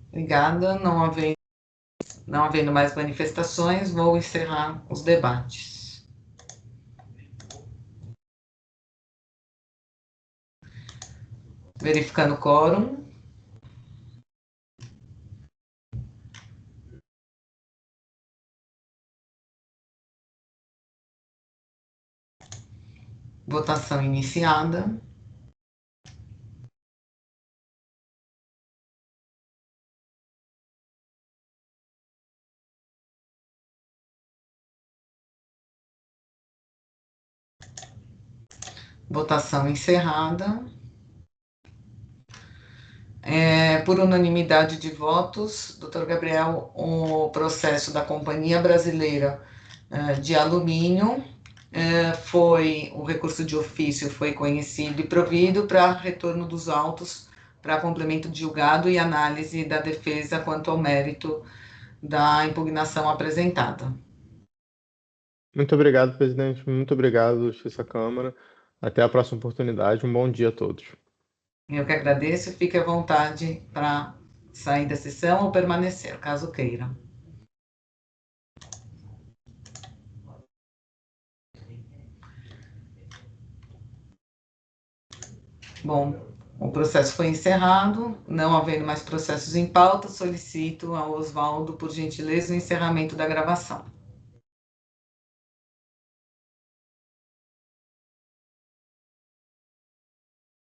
Obrigada. Não havendo mais manifestações, vou encerrar os debates. Verificando o quórum. Votação iniciada. Votação encerrada. Por unanimidade de votos, doutor Gabriel, o processo da Companhia Brasileira de Alumínio o recurso de ofício foi conhecido e provido para retorno dos autos para complemento de julgado e análise da defesa quanto ao mérito da impugnação apresentada. Muito obrigado, presidente. Muito obrigado, Justiça Câmara. Até a próxima oportunidade. Um bom dia a todos. Eu que agradeço. Fique à vontade para sair da sessão ou permanecer, caso queira. Bom, o processo foi encerrado, não havendo mais processos em pauta, solicito ao Oswaldo, por gentileza, o encerramento da gravação.